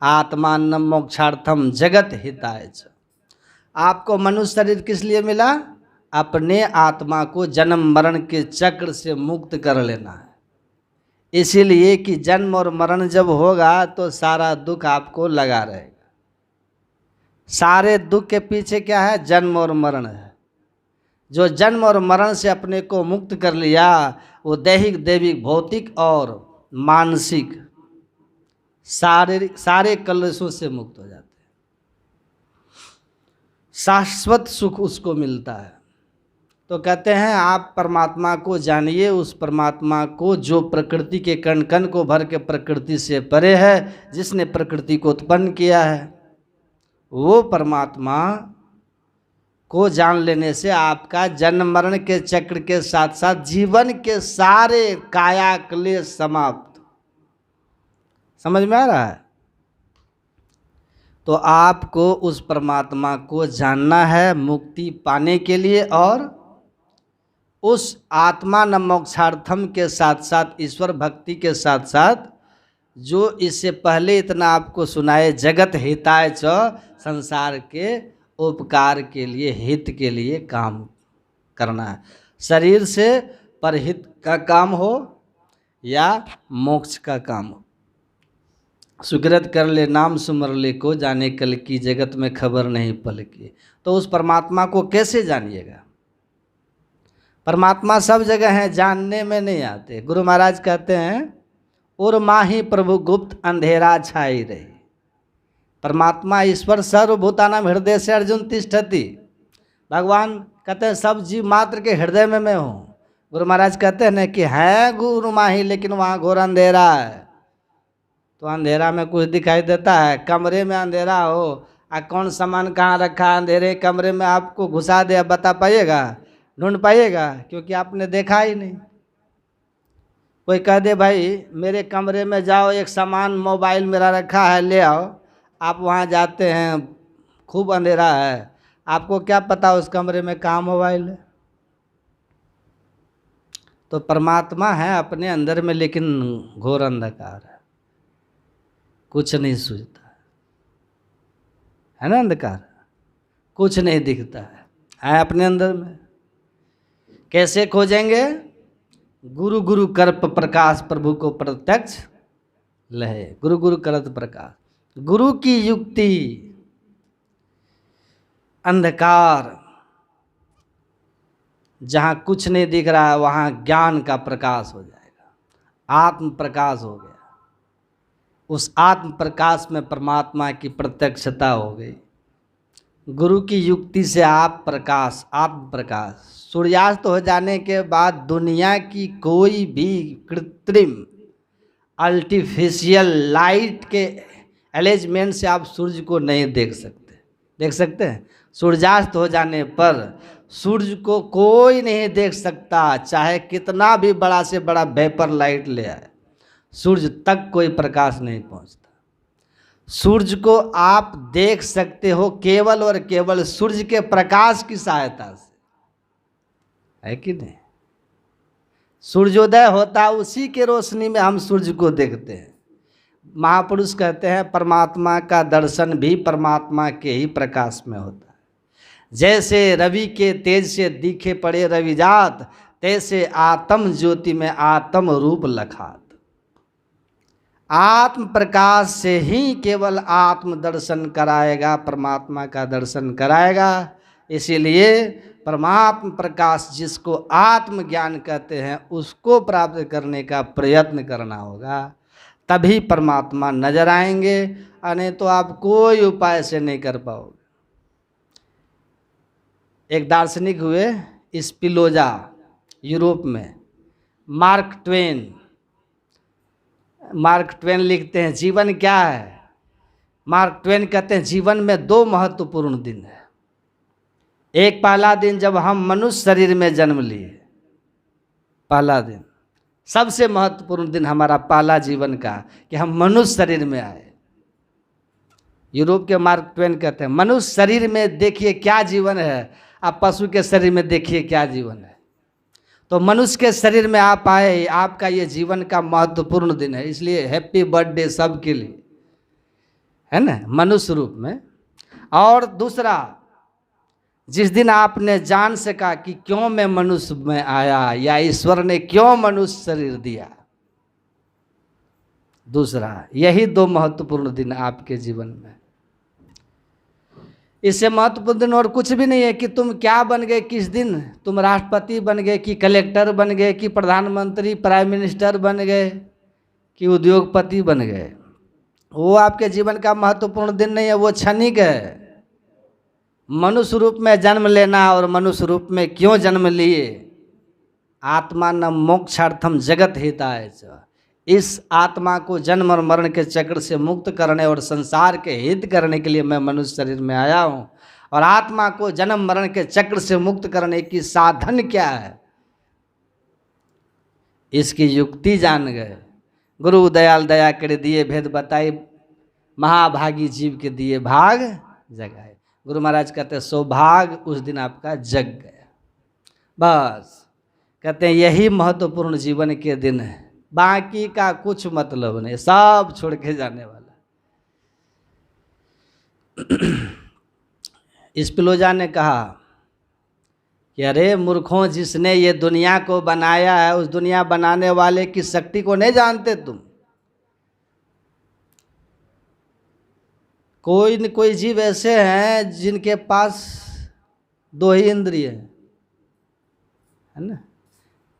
आत्मानं मोक्षार्थम जगत हिताय च। आपको मनुष्य शरीर किस लिए मिला? अपने आत्मा को जन्म मरण के चक्र से मुक्त कर लेना है। इसीलिए कि जन्म और मरण जब होगा तो सारा दुख आपको लगा रहेगा। सारे दुख के पीछे क्या है? जन्म और मरण है। जो जन्म और मरण से अपने को मुक्त कर लिया, वो दैहिक, दैविक, भौतिक और मानसिक सारे कलेशों से मुक्त हो जाते हैं। शाश्वत सुख उसको मिलता है। तो कहते हैं आप परमात्मा को जानिए, उस परमात्मा को जो प्रकृति के कण कण को भर के प्रकृति से परे है, जिसने प्रकृति को उत्पन्न किया है। वो परमात्मा को जान लेने से आपका जन्म मरण के चक्र के साथ साथ जीवन के सारे काया क्लेश समाप्त। समझ में आ रहा है? तो आपको उस परमात्मा को जानना है मुक्ति पाने के लिए, और उस आत्मा न मोक्षार्थम के साथ साथ, ईश्वर भक्ति के साथ साथ, जो इससे पहले इतना आपको सुनाए, जगत हिताय च, संसार के उपकार के लिए, हित के लिए काम करना है। शरीर से परहित का काम हो या मोक्ष का काम हो। सुकृत कर ले नाम सुमर ले को, जाने कल की जगत में खबर नहीं पल की। तो उस परमात्मा को कैसे जानिएगा? परमात्मा सब जगह है, जानने में नहीं आते। गुरु महाराज कहते हैं, उर माही प्रभु गुप्त अंधेरा छाई रही। परमात्मा ईश्वर सर्वभूतानां हृदय से अर्जुन तिष्ठति। भगवान कहते हैं सब जीव मात्र के हृदय में मैं हूँ। गुरु महाराज कहते हैं न कि है गुरु माही, लेकिन वहाँ घोर अंधेरा है। तो अंधेरा में कुछ दिखाई देता है? कमरे में अंधेरा हो, कौन सामान कहाँ रखा है अंधेरे कमरे में, आपको घुसा दे, बता पाइएगा? ढूंढ पाइएगा? क्योंकि आपने देखा ही नहीं। कोई कह दे भाई मेरे कमरे में जाओ, एक सामान मोबाइल मेरा रखा है ले आओ, आप वहाँ जाते हैं, खूब अंधेरा है, आपको क्या पता उस कमरे में कहाँ मोबाइल है? तो परमात्मा है अपने अंदर में, लेकिन घोर अंधकार है, कुछ नहीं सूझता है ना, अंधकार, कुछ नहीं दिखता है अपने अंदर में। कैसे खोजेंगे? गुरु गुरु करप प्रकाश, प्रभु को प्रत्यक्ष लहे। गुरु गुरु करत प्रकाश, गुरु की युक्ति, अंधकार, जहाँ कुछ नहीं दिख रहा है वहाँ ज्ञान का प्रकाश हो जाएगा, आत्म प्रकाश हो गया। उस आत्म प्रकाश में परमात्मा की प्रत्यक्षता हो गई। गुरु की युक्ति से आप प्रकाश, आत्म प्रकाश। सूर्यास्त हो जाने के बाद दुनिया की कोई भी कृत्रिम आर्टिफिशियल लाइट के अरेंजमेंट से आप सूर्य को नहीं देख सकते। देख सकते हैं? सूर्यास्त हो जाने पर सूर्य को कोई नहीं देख सकता, चाहे कितना भी बड़ा से बड़ा वेपर लाइट ले आए, सूर्य तक कोई प्रकाश नहीं पहुंचता। सूर्य को आप देख सकते हो केवल और केवल सूर्य के प्रकाश की सहायता से, है कि नहीं? सूर्योदय होता है, उसी के रोशनी में हम सूर्य को देखते हैं। महापुरुष कहते हैं परमात्मा का दर्शन भी परमात्मा के ही प्रकाश में होता है। जैसे रवि के तेज से दिखे पड़े रविजात, तैसे आत्म ज्योति में आत्म रूप लखात। आत्म प्रकाश से ही केवल आत्म दर्शन कराएगा, परमात्मा का दर्शन कराएगा। इसीलिए परमात्म प्रकाश जिसको आत्म ज्ञान कहते हैं उसको प्राप्त करने का प्रयत्न करना होगा, तभी परमात्मा नजर आएंगे, नहीं तो आप कोई उपाय से नहीं कर पाओगे। एक दार्शनिक हुए स्पिनोजा, यूरोप में। मार्क ट्वेन लिखते हैं जीवन क्या है। मार्क ट्वेन कहते हैं जीवन में दो महत्वपूर्ण दिन है। एक पहला दिन जब हम मनुष्य शरीर में जन्म लिए, पहला दिन सबसे महत्वपूर्ण दिन हमारा पहला जीवन का, कि हम मनुष्य शरीर में आए। यूरोप के मार्क ट्वेन कहते हैं मनुष्य शरीर में देखिए क्या जीवन है, आप पशु के शरीर में देखिए क्या जीवन है। तो मनुष्य के शरीर में आप आए, आपका ये जीवन का महत्वपूर्ण दिन है। इसलिए हैप्पी बर्थडे सबके लिए, है ना, मनुष्य रूप में। और दूसरा, जिस दिन आपने जान सका कि क्यों मैं मनुष्य में आया, या ईश्वर ने क्यों मनुष्य शरीर दिया, दूसरा, यही दो महत्वपूर्ण दिन आपके जीवन में। इससे महत्वपूर्ण दिन और कुछ भी नहीं है कि तुम क्या बन गए, किस दिन तुम राष्ट्रपति बन गए, कि कलेक्टर बन गए, कि प्रधानमंत्री प्राइम मिनिस्टर बन गए, कि उद्योगपति बन गए। वो आपके जीवन का महत्वपूर्ण दिन नहीं है, वो क्षणिक है। मनुष्य रूप में जन्म लेना, और मनुष्य रूप में क्यों जन्म लिए, आत्मा न मोक्षार्थम जगत हिताय च। इस आत्मा को जन्म और मरण के चक्र से मुक्त करने और संसार के हित करने के लिए मैं मनुष्य शरीर में आया हूँ। और आत्मा को जन्म मरण के चक्र से मुक्त करने की साधन क्या है, इसकी युक्ति जान गए। गुरु दयाल दया कर दिए भेद बताए, महाभागी जीव के दिए भाग जगाए। गुरु महाराज कहते हैं सौभाग्य उस दिन आपका जग गया। बस कहते हैं यही महत्वपूर्ण जीवन के दिन है, बाकी का कुछ मतलब नहीं, सब छोड़ के जाने वाला। स्पिनोजा ने कहा कि अरे मूर्खों, जिसने ये दुनिया को बनाया है, उस दुनिया बनाने वाले की शक्ति को नहीं जानते तुम? कोई न कोई जीव ऐसे हैं जिनके पास दो ही इंद्रिय है ना।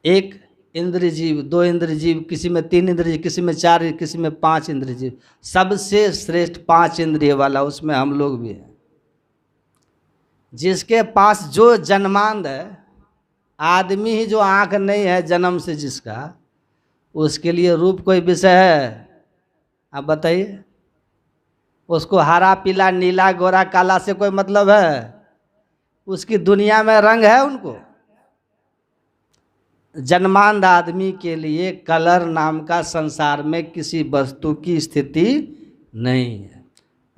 एक इंद्रिय जीव, दो इंद्रिय जीव, किसी में 3 इंद्रिय, किसी में 4, किसी में 5 इंद्रिय जीव। सबसे श्रेष्ठ 5 इंद्रिय वाला उसमें हम लोग भी हैं। जिसके पास जो जन्मांध है, आदमी ही जो आंख नहीं है जन्म से जिसका, उसके लिए रूप कोई विषय है? आप बताइए। उसको हरा पीला नीला गोरा काला से कोई मतलब है? उसकी दुनिया में रंग है उनको? जन्मांध आदमी के लिए कलर नाम का संसार में किसी वस्तु की स्थिति नहीं है।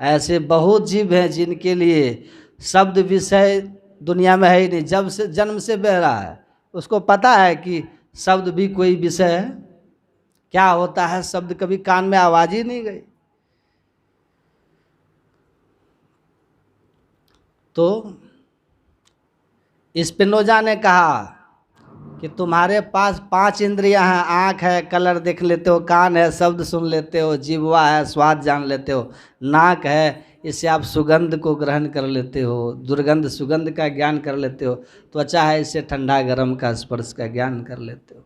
ऐसे बहुत जीव हैं जिनके लिए शब्द विषय दुनिया में है ही नहीं। जब से जन्म से बह रहा है उसको पता है कि शब्द भी कोई विषय है, क्या होता है शब्द, कभी कान में आवाज ही नहीं गई। तो स्पिनोजा ने कहा कि तुम्हारे पास 5 इंद्रियां हैं, आँख है कलर देख लेते हो, कान है शब्द सुन लेते हो, जिह्वा है स्वाद जान लेते हो, नाक है इससे आप सुगंध को ग्रहण कर लेते हो, दुर्गंध सुगंध का ज्ञान कर लेते हो, त्वचा है इससे ठंडा गर्म का स्पर्श का ज्ञान कर लेते हो।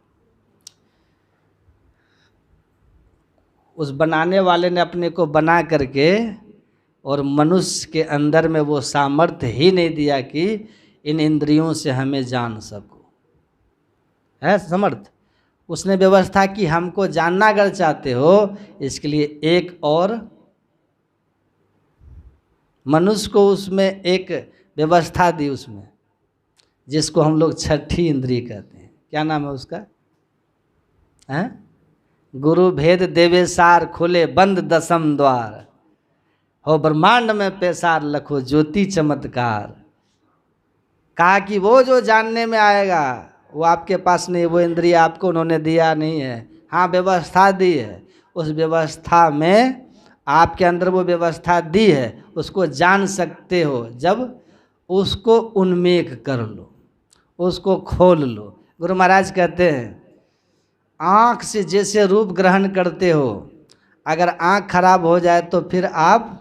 उस बनाने वाले ने अपने को बना करके और मनुष्य के अंदर में वो सामर्थ्य ही नहीं दिया कि इन इंद्रियों से हमें जान सको, है समर्थ। उसने व्यवस्था की हमको जानना अगर चाहते हो, इसके लिए एक और मनुष्य को उसमें एक व्यवस्था दी उसमें, जिसको हम लोग छठी इंद्रिय कहते हैं। क्या नाम है उसका? हैं? गुरु भेद देवे सार, खुले बंद दसम द्वार, हो ब्रह्मांड में पैसार, लखो ज्योति चमत्कार। कहा कि वो जो जानने में आएगा वो आपके पास नहीं, वो इंद्रिय आपको उन्होंने दिया नहीं है। हाँ व्यवस्था दी है, उस व्यवस्था में आपके अंदर वो व्यवस्था दी है, उसको जान सकते हो जब उसको उन्मेष कर लो, उसको खोल लो। गुरु महाराज कहते हैं आँख से जैसे रूप ग्रहण करते हो, अगर आँख खराब हो जाए तो फिर आप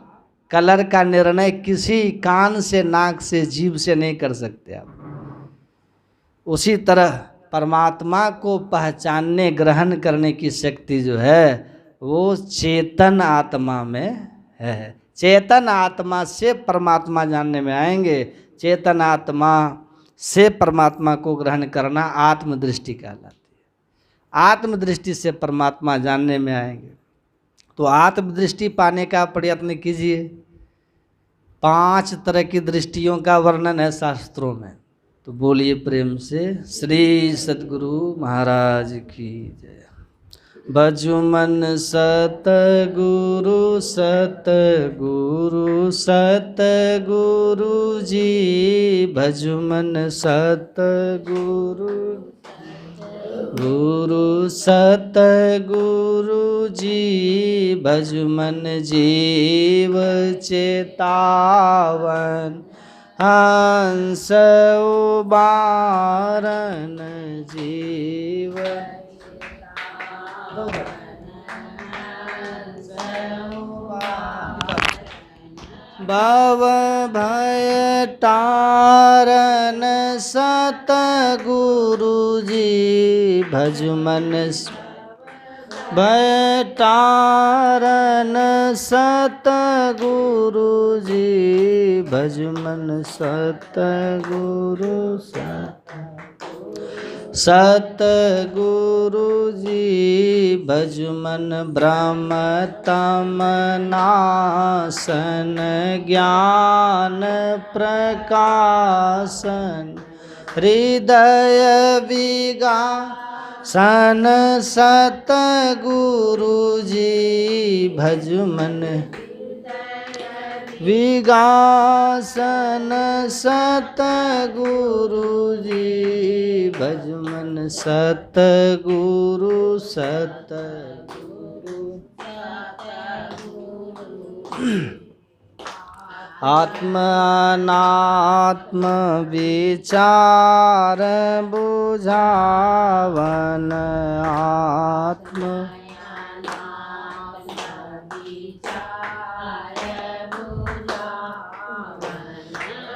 कलर का निर्णय किसी कान से, नाक से, जीभ से नहीं कर सकते आप। उसी तरह परमात्मा को पहचानने, ग्रहण करने की शक्ति जो है वो चेतन आत्मा में है। चेतन आत्मा से परमात्मा जानने में आएंगे। चेतन आत्मा से परमात्मा को ग्रहण करना आत्मदृष्टि कहलाती है। आत्मदृष्टि से परमात्मा जानने में आएंगे। तो आत्मदृष्टि पाने का प्रयत्न कीजिए। 5 तरह की दृष्टियों का वर्णन है शास्त्रों में। तो बोलिए प्रेम से श्री सद्गुरु महाराज की जय। भजुमन सतगुरु सतगुरु सतगुरु जी, भजुमन सतगुरु गुरु सतगुरु जी, भजुमन जीव चेतावन, हंस उबारन जीव। भव भय तारन सतगुरु जी, भजुमन भय तारन सतगुरु जी, भजुमन सतगुरु सतगुरु जी, भजुमन ब्रह्म तमनासन, ज्ञान प्रकाशन, हृदय विगासन सतगुरु जी, भजुमन विगासन सतगुरु जी, भजुमन सतगुरु सतगुरु। आत्म अनात्म विचार बुझावन, आत्म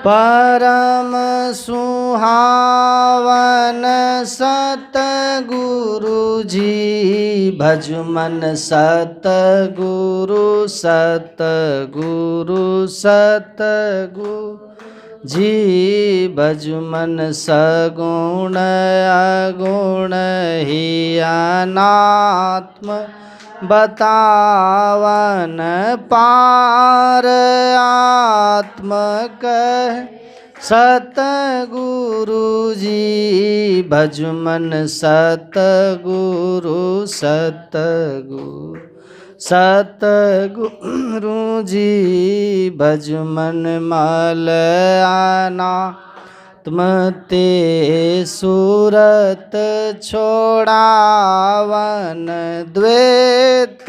परम सुहावन सतगुरु जी, भजुमन सतगुरु सतगुरु सतगुरु जी, भजुमन सगुण अगुण ही अनात्म बतावन, पार आत्म कह सतगुरु जी, भजुमन सतगुरु सतगुरु सतगुरु जी, भजुमन मल अनात्म ते सूरत छोड़ावन, द्वैत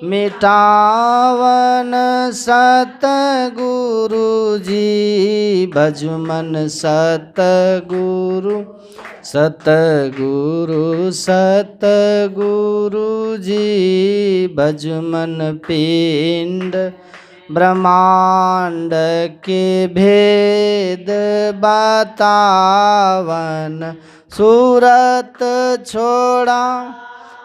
मिटावन सतगुरु जी, भजुमन सतगुरु सतगुरु सतगुरु जी, भजुमन पिंड ब्रह्मांड के भेद बतावन, सूरत छोड़ा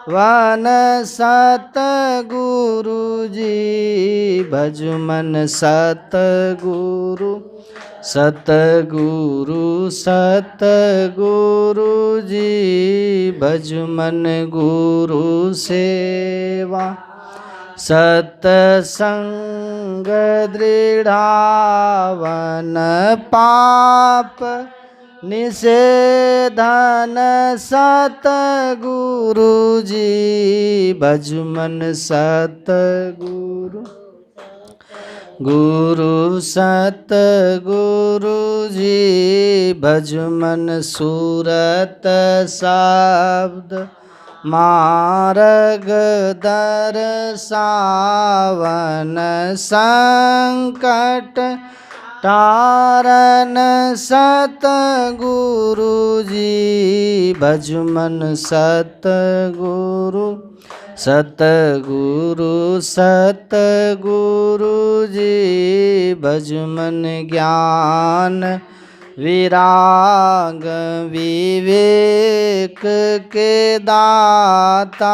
वन सतगुरु जी, भजुमन सतगुरु सतगुरु सतगुरु जी, भजुमन गुरु सेवा सतसंग दृढ़ावन, पाप निषेधन सतगुरु जी, भजुमन सतगुरु गुरु सतगुरु जी, भजुमन सूरत शब्द मार्ग दर्शावन संकट तारन सतगुरु जी भजमन सतगुरु सतगुरु सतगुरु जी भजमन ज्ञान विराग विवेक के दाता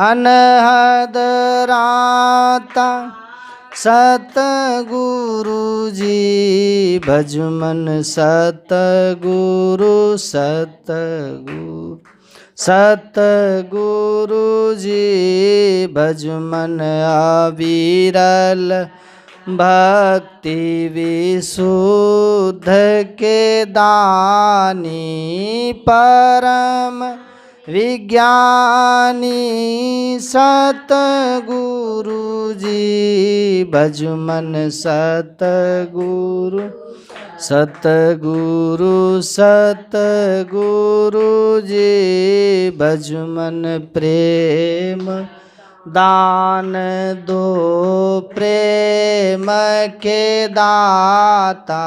अनहद राता सतगुरु जी भजमन सतगुरु सतगुरु सतगुरु जी भजमन अविरल भक्ति विशुद्ध के दानी परम विज्ञानी सतगुरु जी भजमन सतगुरु सतगुरु सतगुरु जी भजमन प्रेम दान दो प्रेम के दाता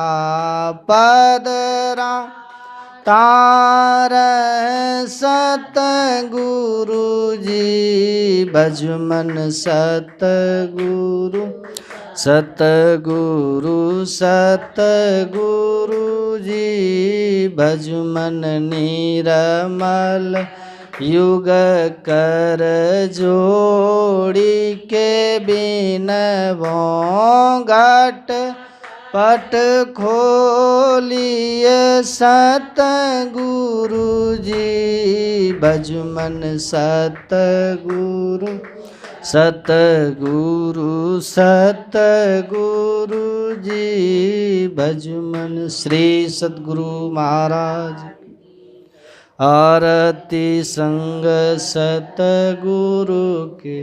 पदरा तार सतगुरु जी भजमन सतगुरु सतगुरु सतगुरु जी भजमन निरमल युग कर जोड़ी के बिनवो घट पट खोलिए सतगुरु जी भजमन सतगुरु सतगुरु सतगुरु जी भजमन। श्री सतगुरु महाराज आरती संग सतगुरु के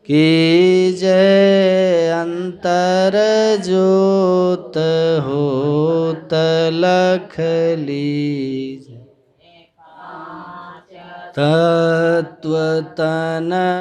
की जय अंतर जोत होत लख लीज तत्व तन